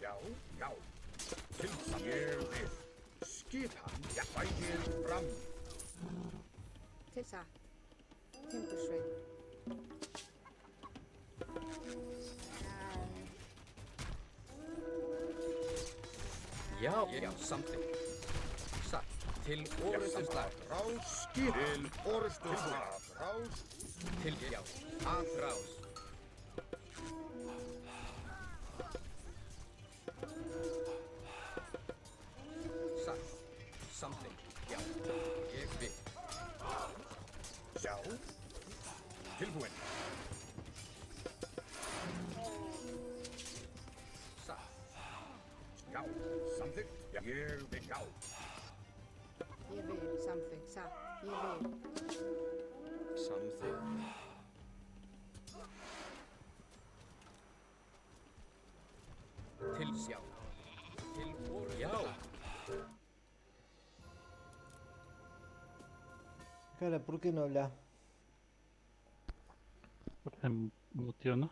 Já, já. Ég vil. Skipan. Já, sækið fram. Til satt. Timbursveinn. Já, samþykkt. Satt. Til orustu slag. Atrás. Skil. Til orusturslag. Atrás. Til já. Atrás. Satt. Samþykkt. Já. Ég vil. Já. Tilbúið. Satt. Já. Samþykkt. Já, ég vil. Já. Ég vil. Samþykkt. Satt. Ég vil. Samþykkt. Til já. Til orustu slag. Cara, ¿por qué no habla? Se muteó, ¿no?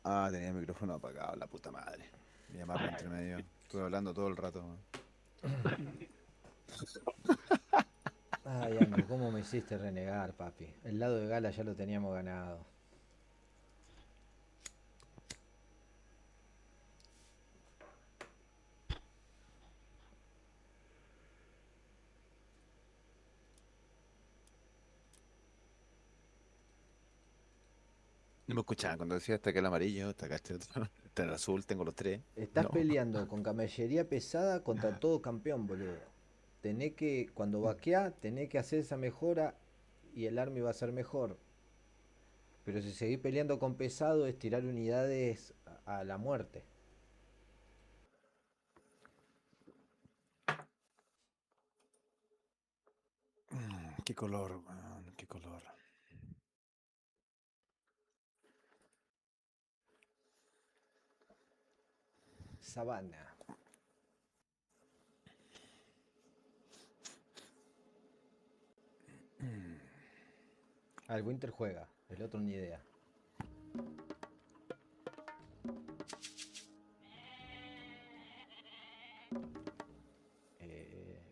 Ah, tenía el micrófono apagado, la puta madre. Me llamaron entre medio. Estuve hablando todo el rato. Man. Ay, Andy, ¿cómo me hiciste renegar, papi? El lado de Gala ya lo teníamos ganado. No me escuchaban cuando decía hasta acá el amarillo, hasta acá este otro, hasta el azul, tengo los tres. Estás No. peleando con camellería pesada contra todo campeón, boludo. Tenés que, cuando vaquea, tenés que hacer esa mejora y el army va a ser mejor. Pero si seguís peleando con pesado es tirar unidades a la muerte. Qué color, weón, qué color. Sabana. Ah, el Winter juega, el otro ni idea.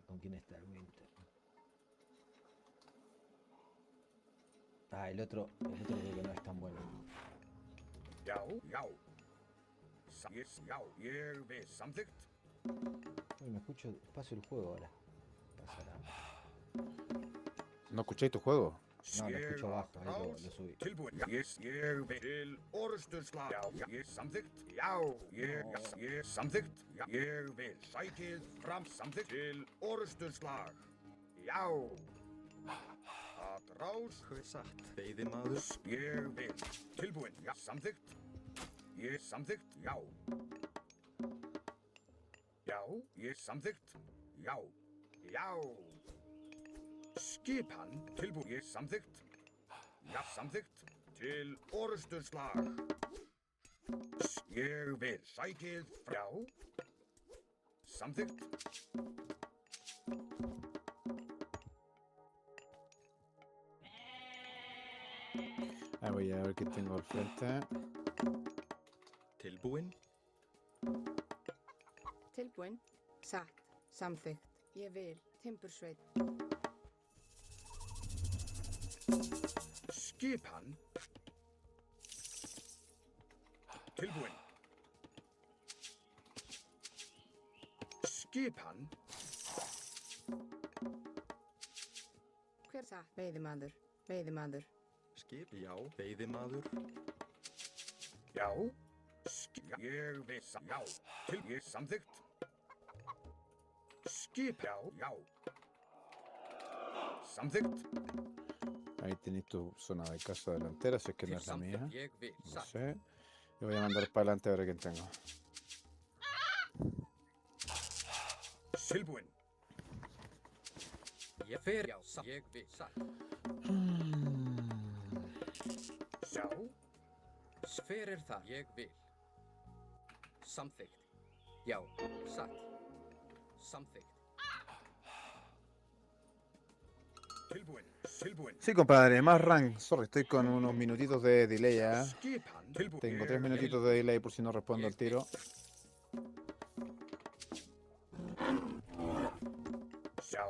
¿Con quién está el Winter? Ah, el otro creo que no es tan bueno. Yao, yao. Yes, yao. Ég vil samþykkt. Uy, me escucho despacio el juego ahora. Pasará. ¿No escucháis tu juego? No, lo escucho bajo, ahí lo subí. Tilbúin. Yes, ég vil til orrustuslag. Já, ég samþykkt. Já, ég samþykkt. Já, ég vil sækið fram samþykkt til orrustuslag. Já. Að rás. Hver satt? Veiðimaður. Ég vil. Tilbúin. Já, samþykkt. Ég samþykkt. Já. Já, ég samþykkt. Já. Já. Skipan. Tilbúin. Ég samþykkt. Já, samþykkt. Til orrustuslag. Ég vil sækið frá. Samþykkt. Voy a ver qué tengo al frente. Tilbúin. Tilbúin. Satt. Samþykkt. Ég vil. Timbursveit. Skipan. Tilbúin. Skipan. Hver satt? Veiðimaður. Veiðimaður. Skip. Já. Veiðimaður. Já. Ég vil já. Til ég samþykkt. Skip. Já. Já. Samþykkt. Ahí tenéis tu zona de casa delantera, si es que no Til es la mía. samþykkt. Ég vil. No Satt. sé. Le voy a mandar para adelante a ver quién tengo. Tilbúin. Ég fer. Já, satt. Ég vil. Satt. Já. Hver er það? Ég vil. Samþykkt. Já. Satt. Samþykkt. Tilbúin. Tilbúin. Sí, compadre, más rank. Sorry, estoy con unos minutitos de delay ya. Skipan. Tilbúin. Tengo 3 minutitos de delay por si no respondo al tiro. Já.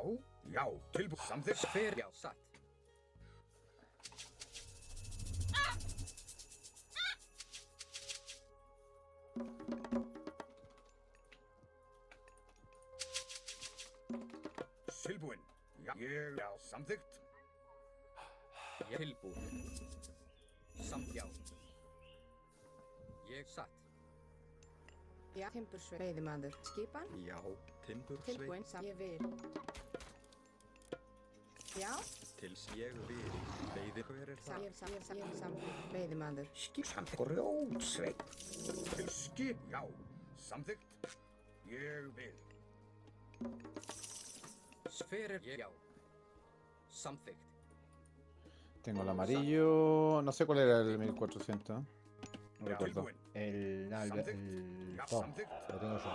Já. Tilbúin. Samþykkt. Hver? Já. Satt. Tilbúin. Já. Ég já. Samþykkt. Ég tilbúin. Samt. Já. Ég satt. Já. Timbursveit. Veiðimaður. Skipan. Já. Timbursveit. Tilbúin. Satt. Ég vil. Já. Tils ég vil. Veiði. Hver er það? Ég samþykkt. Veiðimaður. Skip. Grjótsveit. Til skip. Já. Samþykkt. Ég vil. Hver er ég? Já. Samþykkt. Tengo el amarillo. No sé cuál era el 1400. No Já. recuerdo. Tilbúin. El Já. Thor, Samþykkt. lo tengo yo.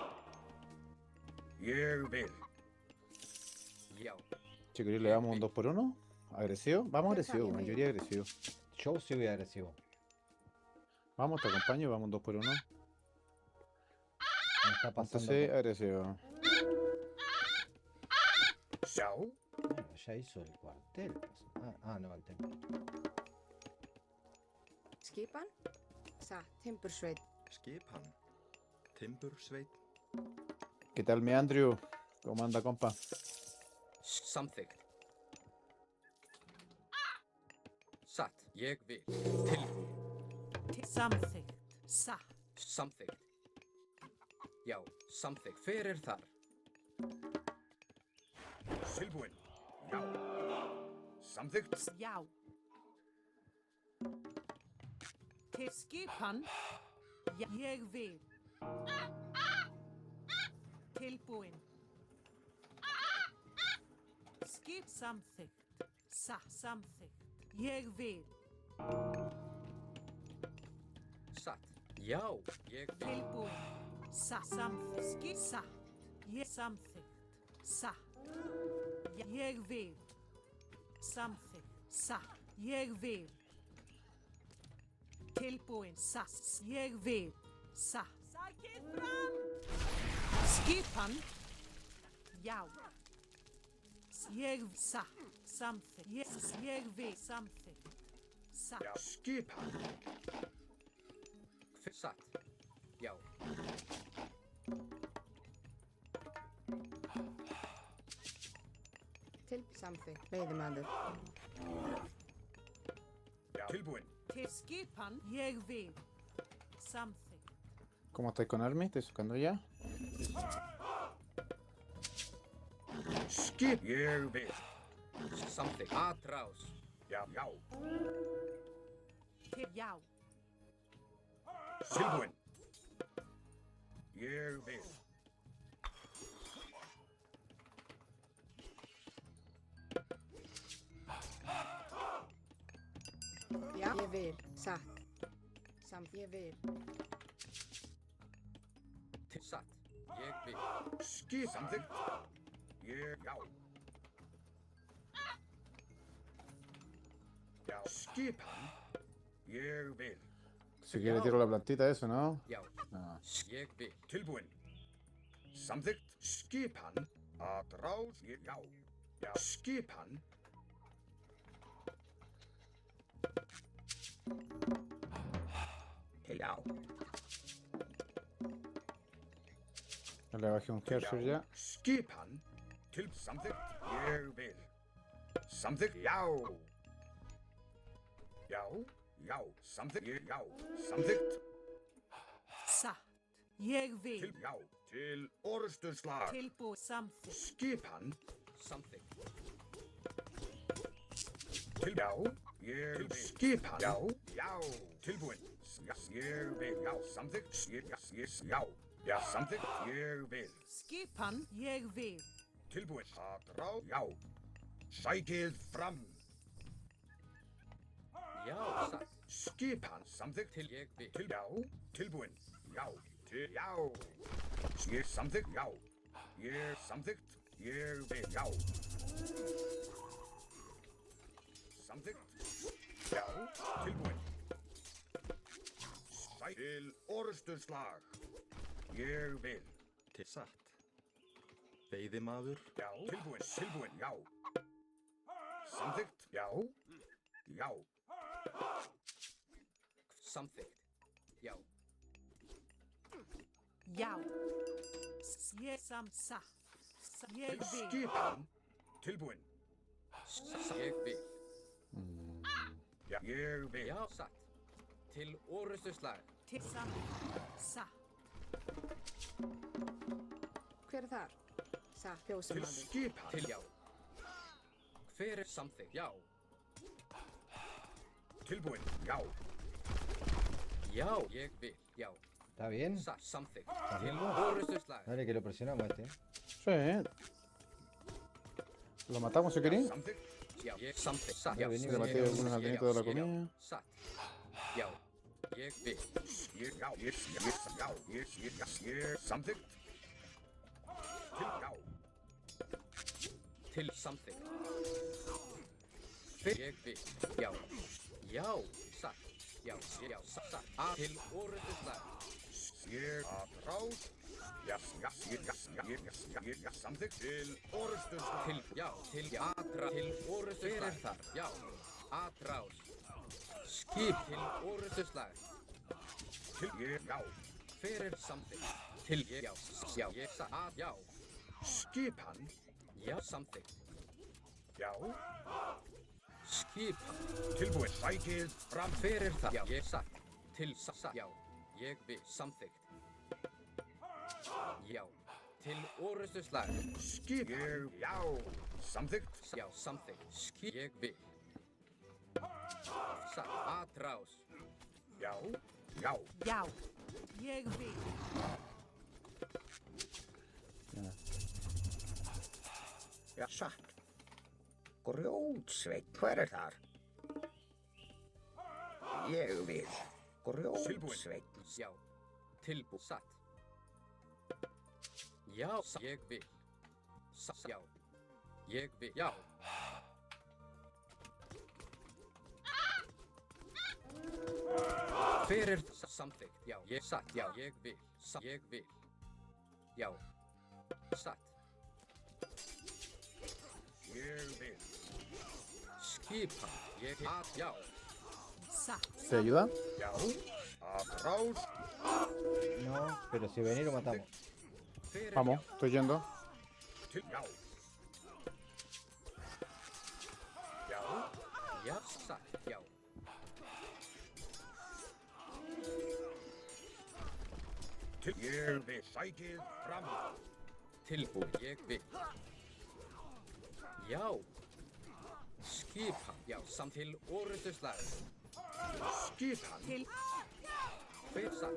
Ég vil. Já. Chicos, ¿le damos un 2x1? ¿Agresivo? Vamos agresivo, man. Yo iría agresivo. Yo sí voy agresivo. Vamos, te acompaño, vamos un 2x1. Me está pasando. Entonces, agresivo. Já. Bueno, ya hizo el cuartel. No, el templo. Skipan. Satt. Timbursveit. Skipan. Timbursveit. ¿Qué tal, mi Andrew? ¿Cómo anda, compa? Samþykkt. Satt. Ég vil. Tilbúin. Samþykkt. Satt. Samþykkt. Já. Samþykkt. Hver er þar? Tilbúin. Já. Samþykkt. Já. Til skipan. Já. Ég vil. Tilbúin. Skip samþykkt. Samþykkt. Ég vil. Satt. Já. Ég vil. Tilbúin. Samþykkt. Skip satt. Ég samþykkt. Satt. Ég vil. Samþykkt. Satt. Ég vil. Tilbúin. Sass. Ég vil. Satt. Sækið fram. Skipan. Já. Ég satt. Samþykkt. Ég vil. Samþykkt. Satt. Já, skipan. Satt. Já. Samþykkt. Veiðimaður. Já, tilbúin. Til skipan. Ég vil. Samþykkt. ¿Cómo estáis con Army? ¿Estáis sacando ya? Skip. Ég vil. Samþykkt. Atrás. Já, já. Til já. Tilbúin. Ég vil. Já. Ég vil. Satt. Ég vil. Satt. Ég vil. Skip. Samþykkt. Ég, já. Já, skipan. Ég vil. Si quiere tiro la plantita eso, ¿no? Já. No. Ég vil. Tilbúin. Samþykkt. Skipan. Atrás. Ég, já. Já, skipan. Já. Ya le bajé un Hershey ya. Skipan. Til samþykkt. Ég vil. Samþykkt. Já. Já. Já. Samþykkt. Ég, já. Samþykkt. Satt. Ég vil. Til, já. Til orðsturslag. Tilbúin. Samþykkt. Skipan. Samþykkt. Til, já. Ég vil. Skipan. Já. Já. Tilbúin. Já. Ég vil. Já. Samþykkt. Ég, já. Já. Já. Samþykkt. Ég vil. Skipan. Ég vil. Tilbúin. Atrá. Já. Sækið fram. Já. Satt. Skipan. Samþykkt. Til ég vil. Til, já. Tilbúin. Já. Til, já. Ég samþykkt. Já. Ég samþykkt. Ég vil. Já. Samþykkt. Já. Tilbúin. Til orðsturslag. Ég vil. Til satt. Veiðimaður. Já. Tilbúin. Tilbúin. Já. Samþykkt. Já. Já. Samþykkt. Já. Já. Ég satt. Ég Til vil. skipan. Tilbúin. Ég vil. Já. Ég vil. Já. Satt. Til orrustuslag. Til satt. Hver er þar? Satt. Til Fjósamaður. skipan. Til já. Hver er samþykkt? Já. Tilbúin. Já. Já. Ég vil. Já. ¿Está bien? Satt. Samþykkt. ¿Está Til bien vos? orrustuslag. Dale que lo presionamos a este. Sí. ¿Lo matamos si queréis? Samþykkt. Já. Ég samþykkt. Satt. Ya Já. venimos. Le batí Ég- algunos aldeanitos de la Já. comida. Satt. Já. Ég vil. Ég, já. Ég, já. Ég samþykkt. Til, já. Til samþykkt. Hver ég vil. Já. Já. Satt. Já. Já. Satt. A. Til orrustuslag. Ég atrás. Já. Samþykkt. Til orðsturslag. Til, já, til, já, atra, til orrustuslag. Hver er þar? Já, atrás. Skip til orrustuslag. Til, ég, já. Hver er samþykkt? Til, ég, já, ég, að, já, Skipan. já, samþykkt. Já. Skipan. Tilbúin. Sækið fram. Hver er það? Já, ég satt. Til, satt, já, ég vil, samþykkt. Já, til orrustuslag. Skip. Ég, já. Samþykkt. Já, samþykkt. Skip, ég vil. Satt, atrás. Já. Já. Já. Ég vil. Já, satt. Grjótsveit, hver er þar? Ég vil. Grjótsveit. Já, tilbú, satt. Já, ég vil. Satt, já. Ég vil, já. Fyrir samþykkt, já, ég satt, já, ég vil, ég vil, já, satt, Ég vil. skipan, ég að, já, Satt. ¿Se ayuda? Já. Atrás. No, pero si venir lo matamos. fyrir, Vamos, estoy yendo. Til já. Já. já, satt, já, Til ég vil. Sækið fram. tilbúin, ég vil, já, skipan, já, samt til orðuslag, Skipan. Til fyrir satt,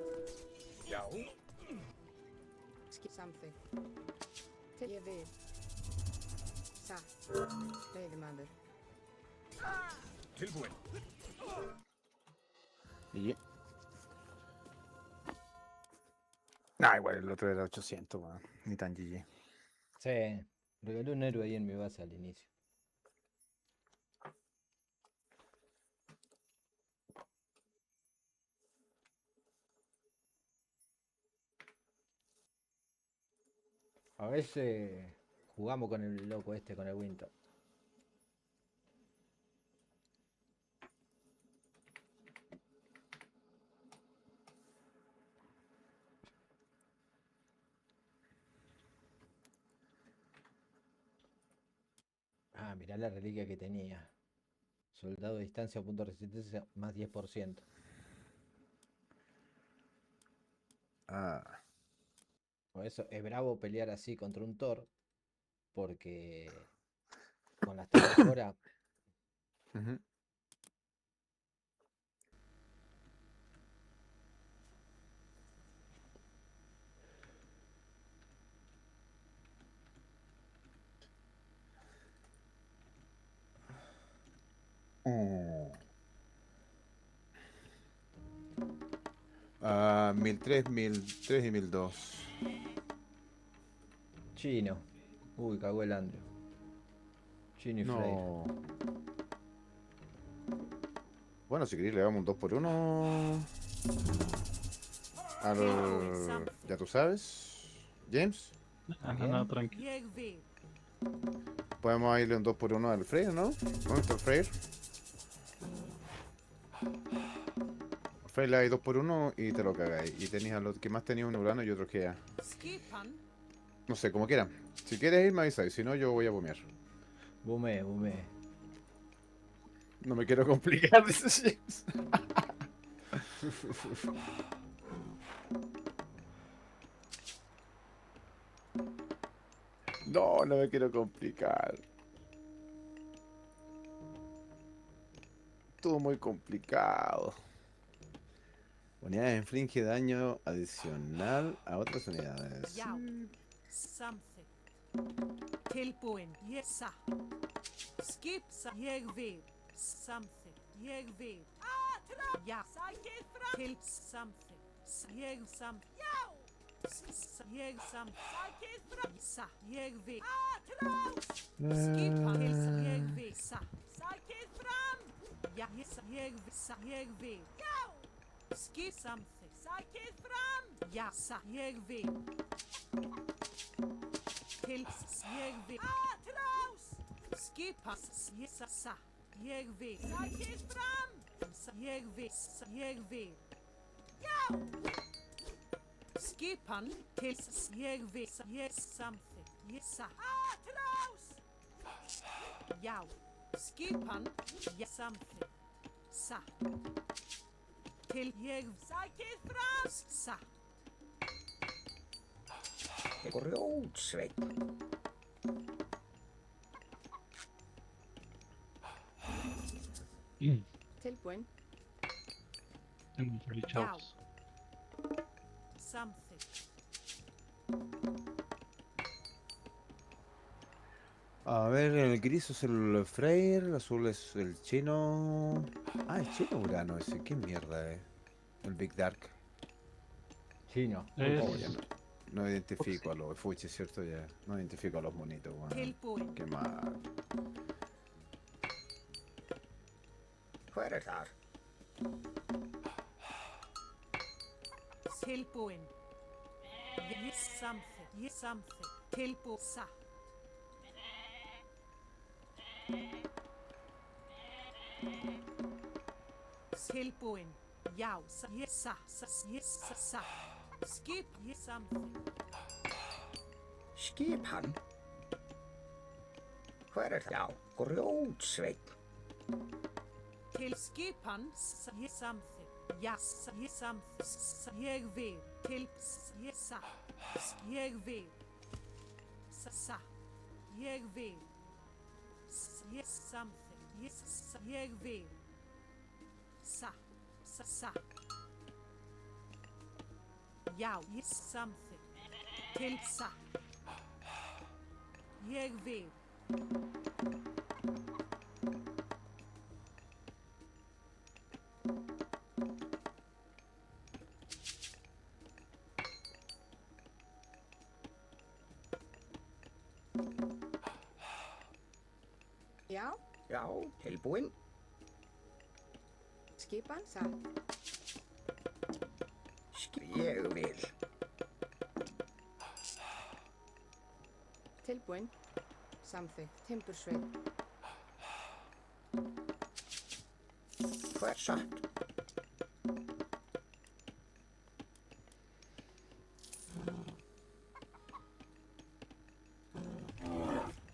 Já. Samþykkt. Ég vil. Satt. Veiðimaður. Tilbúin. Y... Nah, igual el otro era 800, weón. Ni tan GG. Sí, regalé un héroe ahí en mi base al inicio. A veces jugamos con el loco este, con el Winter. Ah, mirá la reliquia que tenía. Soldado de distancia, punto de resistencia, más 10%. Ah. Por eso es bravo pelear así contra un Thor. Porque con las 3 mejoras Ujú. Oh. 1003, 1003 y 1002. chino. Uy, cagó el Andrew. Chino y Frey. No. Bueno, si queréis le damos un 2x1 al... Ya tú sabes, James. No, tranquilo. ég vil. Podemos irle un 2x1 al Freyr, ¿no? ¿Dónde está el Freyr? Al Freyr le dais 2x1 y te lo cagáis. Y tenéis a los que más tenía un Urano y otro que ya. Skipan. No sé, como quieran. Si quieres ir, me avisáis. Si no, yo voy a bumear. Bume, bume. No me quiero complicar, dice James. No, no me quiero complicar. Todo muy complicado. Unidades inflige daño adicional a otras unidades. Já. Samþykkt. Tilbúin. Ég satt. Skip. Ég vil. Samþykkt. Ég vil. Já. Sækið fram. Til samþykkt. Ég samþykkt. Já. Ég samþykkt. Sækið fram. Satt. Ég vil. Skipa. Til ég vil. Satt. Sækið fram. Já. Ég vil. Satt. Ég vil. Já. Skip samþykkt. Sækið fram. Já. Satt. Ég vil. Til ég vil. Skipa. Ég satt. Ég vil. Sækið fram. Ég vil. Ég vil. Já. Skipan til ég vil. Ég samþykkt. Ég satt. Já. Skipan. Ég samþykkt. Satt. Til ég sækið fram. Satt. Grjótsveinn. Tilbúin. Tengo un free Já. chops. Samþykkt. A ver, el gris es el Freyr, el azul es el chino. Ah, es chino Urano ese, qué mierda, El Big Dark. Chino. Es- Oh, ya no identifico a los fuches, ¿cierto? Ya no identifico a los monitos, weón. Tilbúin. Qué mal. Hver þar? Tilbúin. Ég samþykkt. Tilbúið satt. Tilbúin. Já, ég satt. Skip, ég samþykkt. Skipan? Hver er það? Já, grjótsveinn. Til skipan, ég samþykkt. Já, ég samþykkt. Ég vil. Til, ég satt. Ég vil. Satt. Ég vil. Ég samþykkt. Ég vil. Satt. Já, ég samþykkt. Til satt. Ég vil. Já, Já, tilbúinn. skipan, satt. Ég vil. Tilbúin. Samþykkt. Timbursveinn. Hver satt?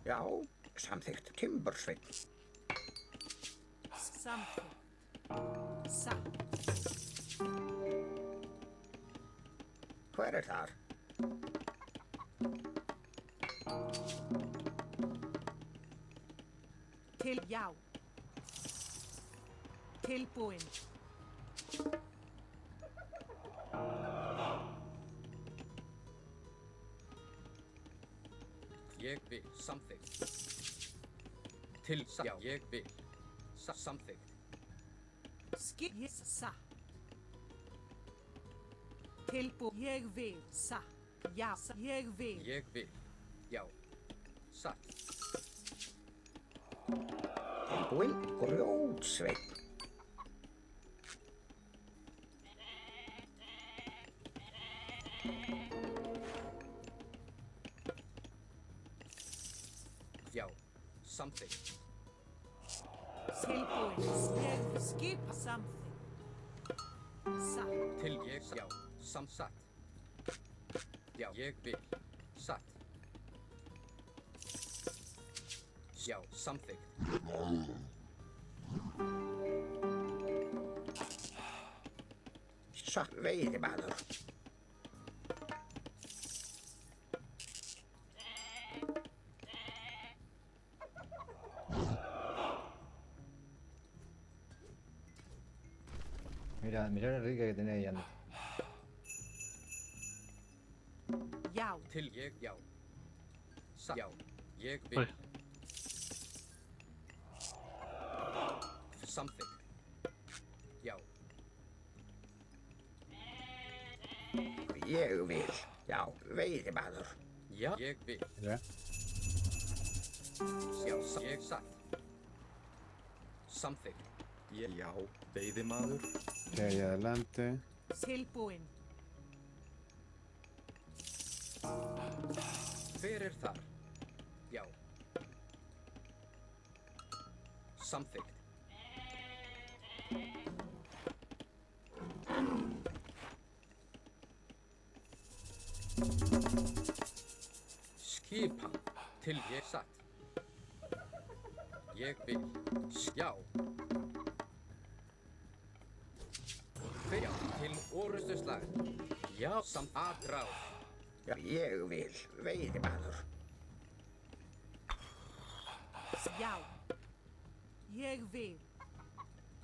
Já, samþykkt timbursveinn. Samþykkt. Satt. Hver er þar? Til, já. Tilbúin. Ég vil. Samþykkt. Til satt. Já, ég vil. Samþykkt. Skip, ég satt. Ég vil. Satt. Já, ég vil. Ég vil. Já. Satt. Tilbúinn. Grjótsveinn. Já. Samþykkt. Tilbúin. Ég vil skipa samþykkt. Satt. Til ég. Já. Satt. Já, ég vil. Satt. Já, samþykkt. Satt veiðimaður. Mira la rica que tenés ahí, Andy. Já. Til ég. Já. Satt. Já, ég vil. Oj. Samþykkt. Já. Ég vil. Já, veiðimaður. Já, ég vil. Ya. Já, ég satt. Samþykkt. Já, veiðimaður. Ok, ahí adelante. Tilbúin. Hver er þar? Já. Samþykkt. Skipan. Til ég satt. Ég vil. Já. Hver til orustuslag. Já, samt aðráð. Já, ég vil. Veiðimaður. Já. Ég vil.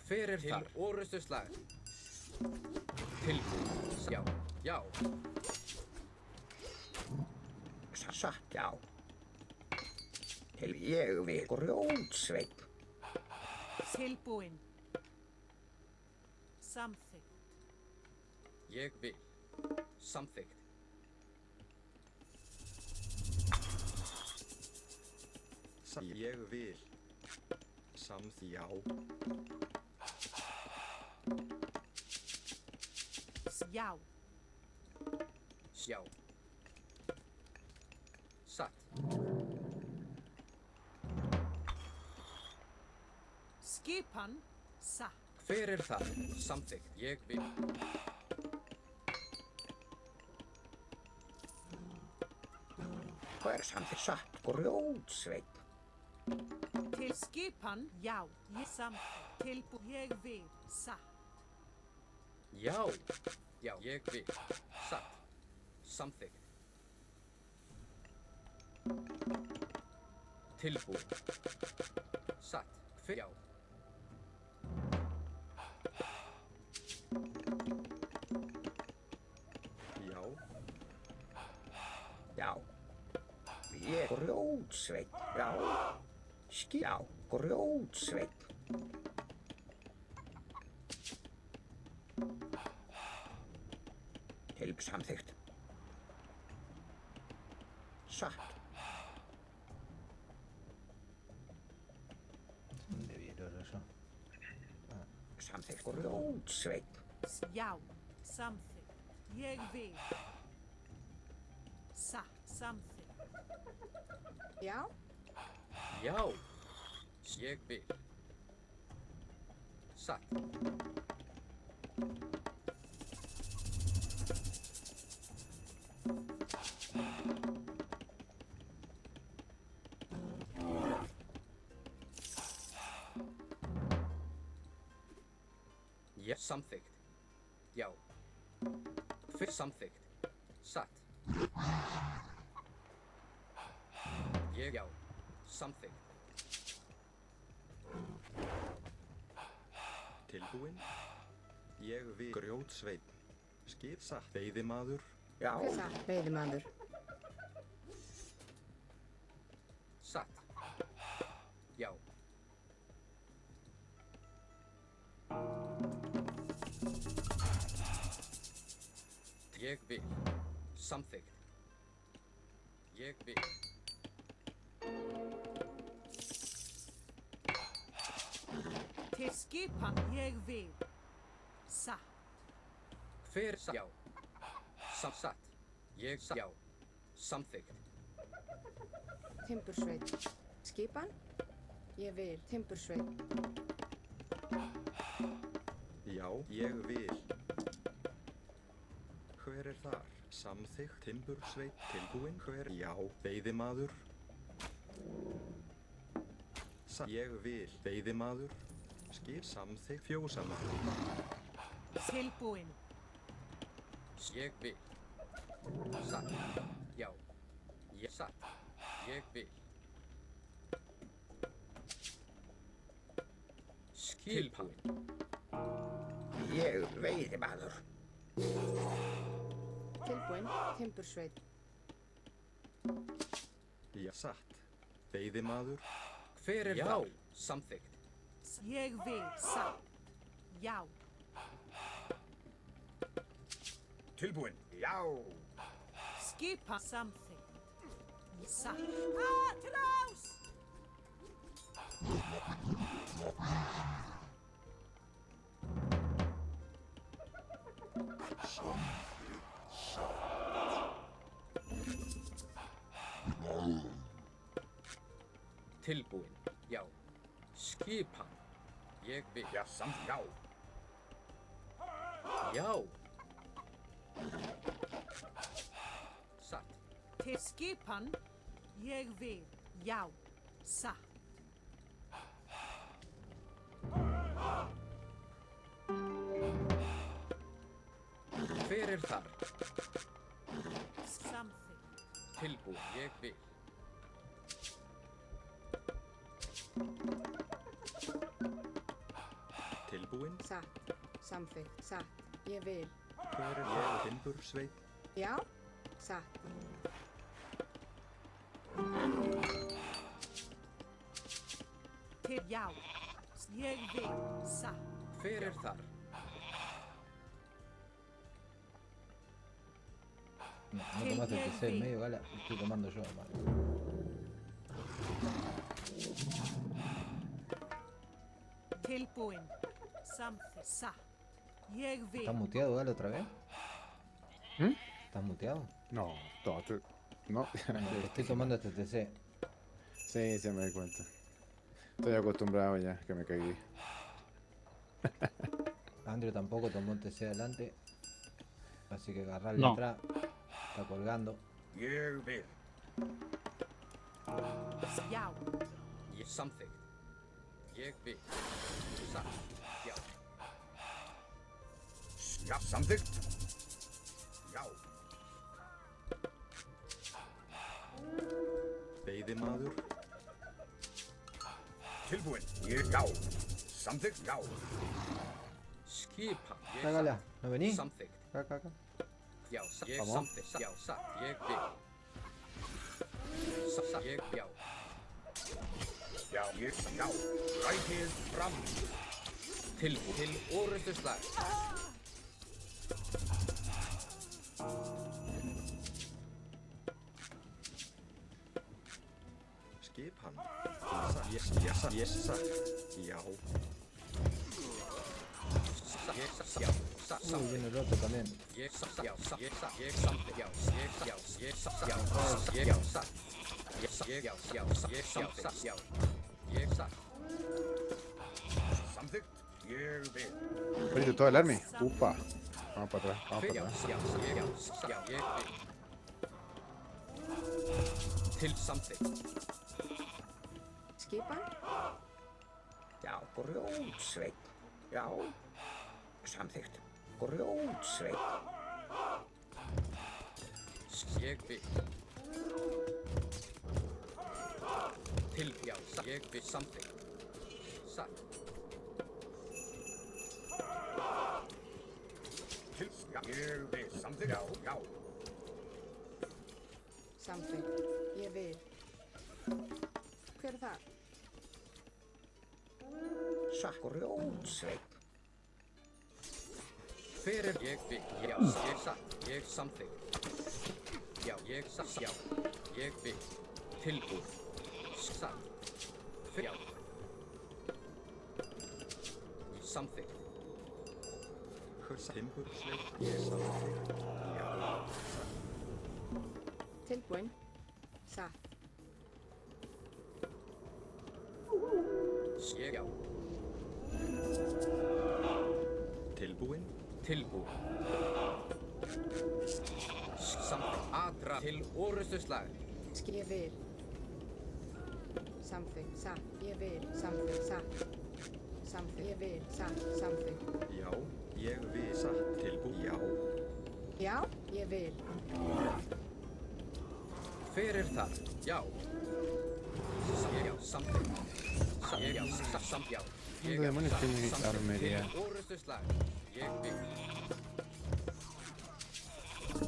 Hver er þar? Til orustuslag. Tilbúin. Já. Já. Satt, já. Til ég vil. Grjótsveinn. Tilbúin. Samþykkt. Ég vil. Samþykkt. Ég vil. Samþ, já. Já. Sjá. Satt. Skipan. Satt. Hver er það? Samþykkt. Ég vil. Hvað er samþykkt satt? Grjótsveinn. Til skipan. Já. Ég tilbú. Ég vil. Satt. Já. Já, ég vil. Satt. Samþykkt. Tilbúin. Satt. Hver? Já. Já. Já. Ég grjótsveinn. Já. Já. Grjótsveinn. Samþykkt. Satt. ¿Dónde vieron eso? Samþykkt. Grjótsveinn. Já. Samþykkt. Ég vil. Satt. Samþykkt. Já. Já. Ég vil. Satt. Ja, samþykkt. Já. Hver samþykkt? Satt. Ég já. Samþykkt. Tilbúin. Ég vil. Grjótsveinn. Skip satt. Veiðimaður. Já. Hver það? Veiðimaður. Satt. Já. Ég vil. Samþykkt. Ég vil. Til skipan. Ég vil. Satt. Hver satt? Já. Satt. Ég satt. Já. Samþykkt. Timbursveit. Skipan. Ég vil. Timbursveit. Já, ég vil. Hver er þar? Samþykkt. Timbursveit. Tilbúin. Hver? Já. Veiðimaður. Ég vil. Veiðimaður. Skip samþykkt. Fjósamaður. Tilbúin. Ég vil. Satt. Já. Ég satt. Ég vil. Skilbúin. Ég veiðimaður. Tilbúin. Timbursveit. Já, satt. Veiðimaður. Hver er þá? Samþykkt. Ég vil. Satt. Já. Tilbúin. Já. Skipan. Samþykkt. Satt. Atrás! Tilbúin. Já. Skipan. Ég vil. Já, samt já. Já. Satt. Til skipan. Ég vil. Já. Satt. Hver er þar? Samþykkt. Tilbúin. Ég vil. Tilbúin. Satt. Samþykkt. Satt. Ég vil. Hver er ég? Timbursveit. Já. Satt. Til já. Ég vil. Satt. Hver er þar? No, no tomaste el tercer medio, Gala. Estoy tomando yo, hermano. Tilbúin. Samþykkt. Satt. Ég vil. ¿Estás muteado, Galo, otra vez? ¿Mm? ¿Estás muteado? No, no. Te estoy tomando este TC. Sí, se me di cuenta. Estoy acostumbrado ya, que me cagué. Andrew tampoco tomó el TC adelante. Así que agarrarle No. atrás. Está colgando. Ég vil. Já. Ég samþykkt. Ég vil. Satt. Já. Já, samþykkt. Já. Veiðimaður. Tilbúin. Já. Samþykkt. Já. Skipan. Ég Cágala, ¿no venís? samþykkt. Acá, acá. Já, ég Vamos. samþykkt. Já, satt. Ég vil. Satt. Ég, já. Já. Já. Rætið fram. Tilbúin. Til orrustuslag. Skipan. Ég satt. Já. Satt. Ég satt. Já. Satt. Uy, Samþykkt. viene el otro también. Ég satt. Já. Satt. Ég satt. Ég samþykkt. Já. Ég satt. Já. Ég satt. Já. Ég, já. Satt. Ég satt. Ég, já. Já. Satt. Ég samþykkt. Já. Ég satt. Samþykkt. Ég vil. Perdiste todo el army. Upa. Vamos para atrás, vamos Já. para atrás. Já. Ég, já. Satt. Já. Ég vil. Til samþykkt. Skipan. Já, grjótsveit. Já. Samþykkt. Grjótsveit. Ég vil. Til, já. Satt. Ég vil samþykkt. Satt. Til. Já. Ég vil. Samþykkt. Já. Já. Samþykkt. Ég vil. Hver er það? Satt. Grjótsveit. Fyrir ég vil. Já. Ég satt. Ég samþykkt. Já. Ég satt. Já. Ég vil. Tilbúð. Satt. Já. Ég samþykkt. Timbursveit. Ég samþykkt. Já. Tilbúin. Satt. Ég, já. Tilbúin. Tilbúð. Samþykkt. Atra til orrustuslag. Ég vil. Samþykkt. Satt. Ég vil. Samþykkt. Satt. Samþykkt. Ég vil. Satt. Samþykkt. Já. Ég vil. Satt. Tilbúin. Já. Já. Ég vil. Fyrir það. Já. Ég, já. Samþykkt. Ég, já. Satt. Já. Ég, ¿Dónde demonios satt. tiene Samþykkt. armería? Til orrustuslag. Ég vil.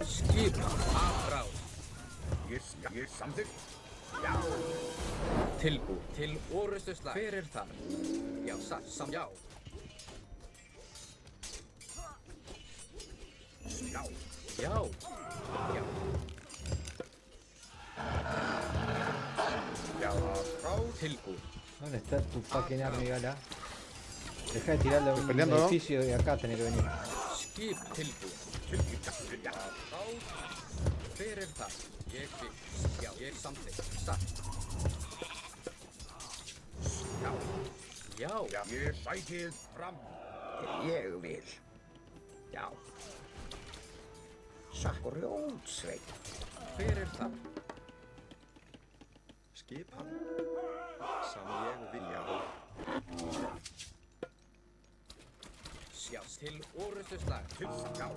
Skipan. Afráð. Ég samþykkt. Já. Tilbúð. Til orrustuslag. Fyrir það. Já. Satt. Já. Já. Já. Já. Já. Frá. Tilbúð. ¿Dónde está tu fucking army, Gala? Deja de tirarle a un peleando, ¿no? edificio y acá tenés que venir. Skip tilbúð. Já. Fyrir það. Ég vil. Já. Ég samþykkt. Satt. Já. Já. Já. Ég sætið fram. Ég vil. Já. Satt. Grjótsveit. Fyrir það. Skipan. Sam ég vil. Já. Já. Til orrustuslag. Til. Já.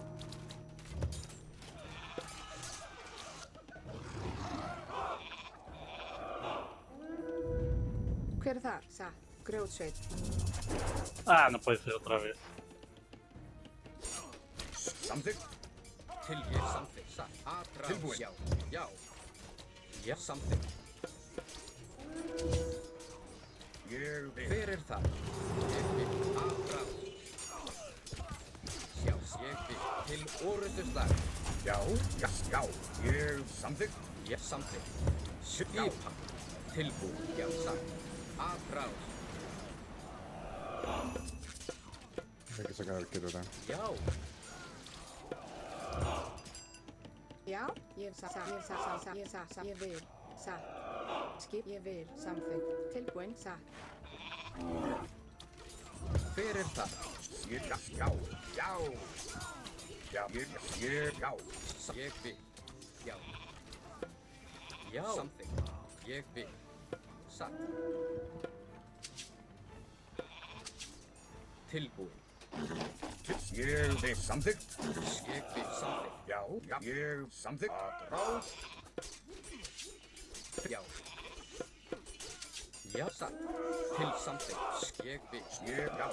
Hver er það? Satt. Grjótsveit. Ah, no puede ser otra vez. Samþykkt. Til ég samþykkt. Satt. Atra. Tilbúin. Já. Já. Já. Samþykkt. Ég vil. Fyrir það. Ég vil. Atra. Já. Ég vil. Til orrustuslag. Já. Já. Já. Ég samþykkt. Ég samþykkt. Skipan. Tilbúð. Já. Satt. Atra. Hay que sacar arquero acá. Já. Já, ég vil, satt. Skip, ég vil, samþykkt. Tilbúin, satt. Hver þar? Já, já, já. Já, já. Ég vil. Já. Já. Samþykkt. Ég vil. Satt. Tilbúin. Ég vil samþykkt. Ég vil samþykkt. Já, já. Ég samþykkt. Rás. Já. Já, satt. Til samþykkt. Ég vil. Já.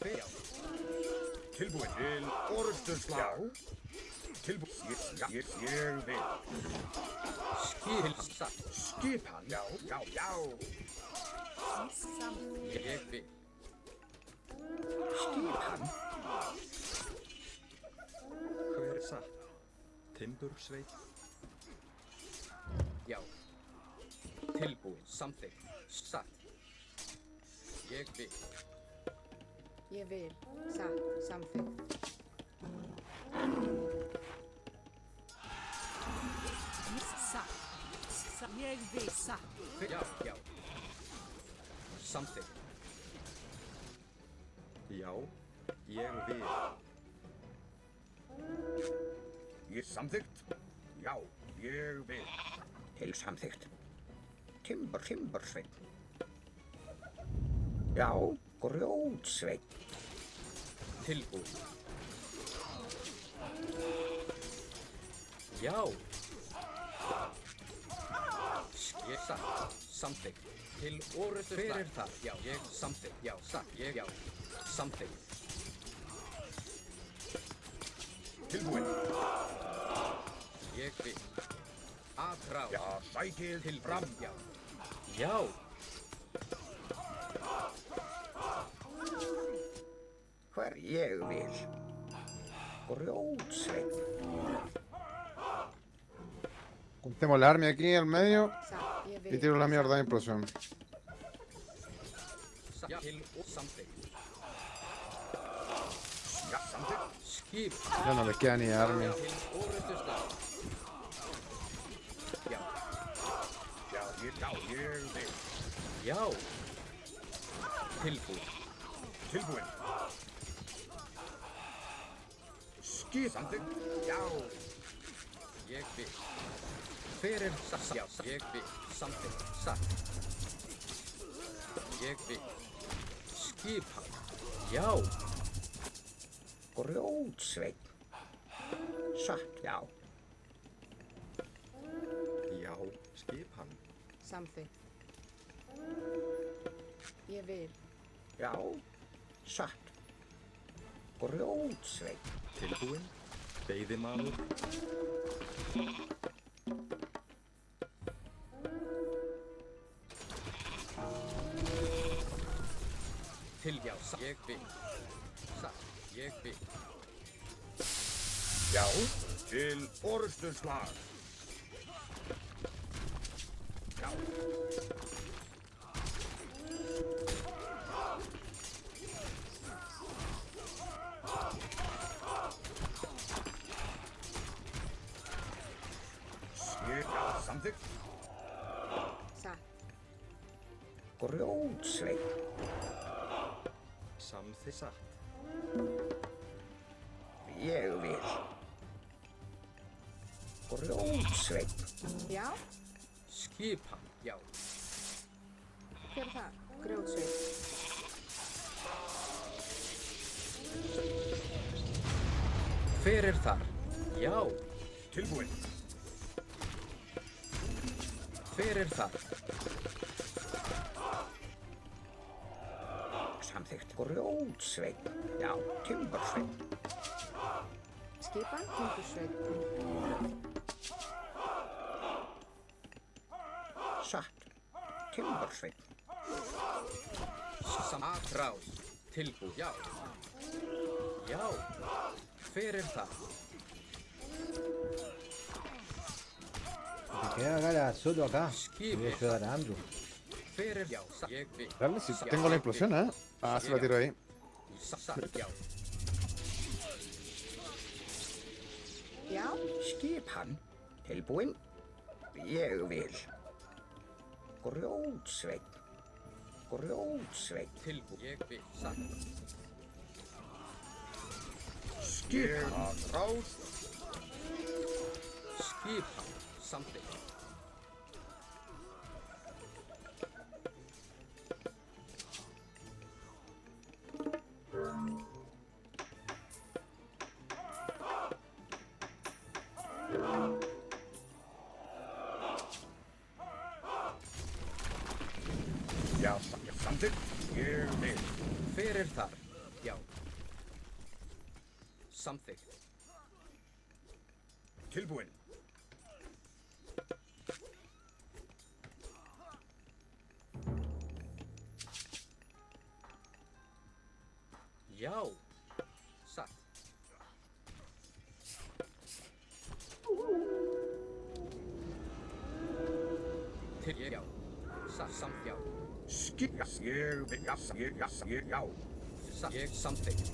Hver? Já. Tilbúin til orrustuslag. Tilbúin. Já, ég vil. Skip. Satt. Skipan. Já, já, já. Samþykkt. Ég vil. Skipan. Hver satt? Timbursveit. Já. Tilbúin. Samþykkt. Satt. Ég vil. Ég vil, satt, samþykkt. Satt. Ég vil, satt. Já, já. Samþykkt. Já, ég vil. Ég samþykkt. Já, ég vil. Til samþykkt. Timbursveit. Já, grjótsveit. Tilbúin. Já. Ég satt. Samþykkt. Til orrustu slag. Hver þar? Já, ég samþykkt. Já, satt. Ég, já. Samþykkt. Tilbúin. Ég vil. Atrás. Já, sækið Til fram. Já. Já. Hver ég vil. Grjótsveit. Juntemos la army aquí al medio Satt, ég vil. y tiro la mierda de implosión. Satt. Til og samþykkt. Já, samþykkt. Skip. Ya no les queda ni army. Til orrustu slag. Já. Já, ég vil. Já. Tilbúin. Tilbúin. Skip. Samþykkt. Já. Ég vil. Hver satt? Já, satt. Ég vil. Samþykkt. Satt. Ég vil. Skipan. Já. Grjótsveit. Satt, já. Já, skipan. Samþykkt. Ég vil, Já, satt. Grjótsveit. Tilbúin. Veiðimaður. Til já, satt. Ég vil. Satt. Ég vil. Já, til orrustuslag. Já. Já, samþykkt. satt, Grjótsveit. Samþykkt satt. Ég vil. Grjótsveit. já, Skipan. Já. hver er það? Grjótsveit, Hver þar? Já. Tilbúin. Hver þar? Samþykkt. Grjótsveit. Já, timbursveit. skipan, timbursveit, Satt. Timbursveit. Atrás. Tilbúin. Já. Já. Hver þar? Me queda cara solo acá. Skip. Voy a ayudar a Andrew. Hver já, satt. Ég vil. Dale, si tengo la implosión, ¿eh? Ah, se la tiro ahí. já, Já, Skipan tilbúinn. Ég vil. Grjótsveinn. Grjótsveinn. tilbúin, ég vil, satt, Skipan ráð. skipan, samþykkt, Já, samþykkt. Ég vil. hver er þar, já, samþykkt, Tilbúinn. já, satt, til, já, satt, samt, já, Ég vil. Já, satt, ég samþykkt,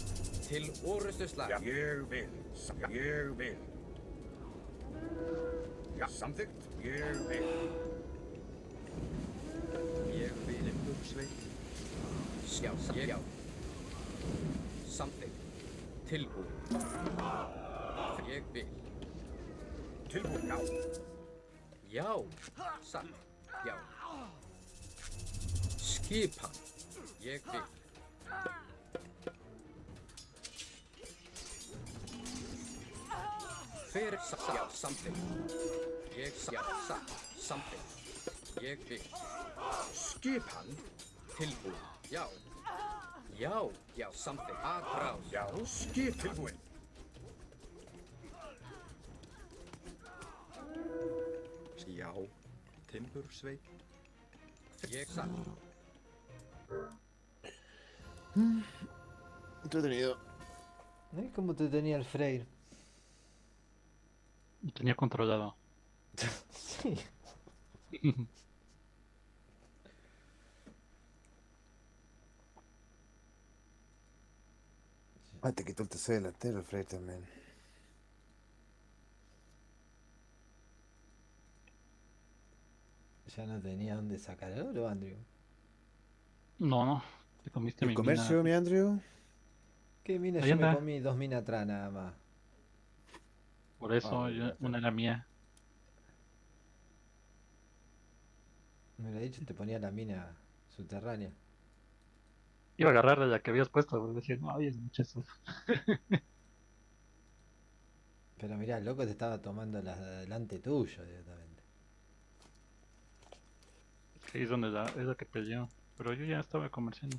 til orustu slag, Já, ég vil. Ég vil. Já, samþykkt. Ég vil. ég vil, Timbursveit. já, já, samþykkt, tilbúin, ég vil, Tilbúinn. Já. já, satt, já, skipan, ég vil, hver er satt, já, samþykkt, já, satt, samþykkt, ég vil, Skipan. tilbúin, já, já, samþykkt, aðráð, Já, skip tilbúinn. Já. Timbursveit. ég satt, Entretenido. ¿No? Como te tenía el Freyr. Lo tenía controlado. Sí. Ah, te quitó el TC delantero, el Frey también. Ya no tenía dónde sacar el oro, Andrew. No, te comiste ¿El mi comercio, mina. mi Andrew? ¿Qué mina? Ahí Yo me anda. comí 2 minas atrás nada más. Por eso Ah, una era mía. Me lo he dicho, te ponía la mina subterránea. Iba a agarrar la que habías puesto, pero decía, no, había muchas. Pero mirá, el loco te estaba tomando las de delante tuyo directamente. Ahí es donde es la que peleó. Pero yo ya estaba comerciando.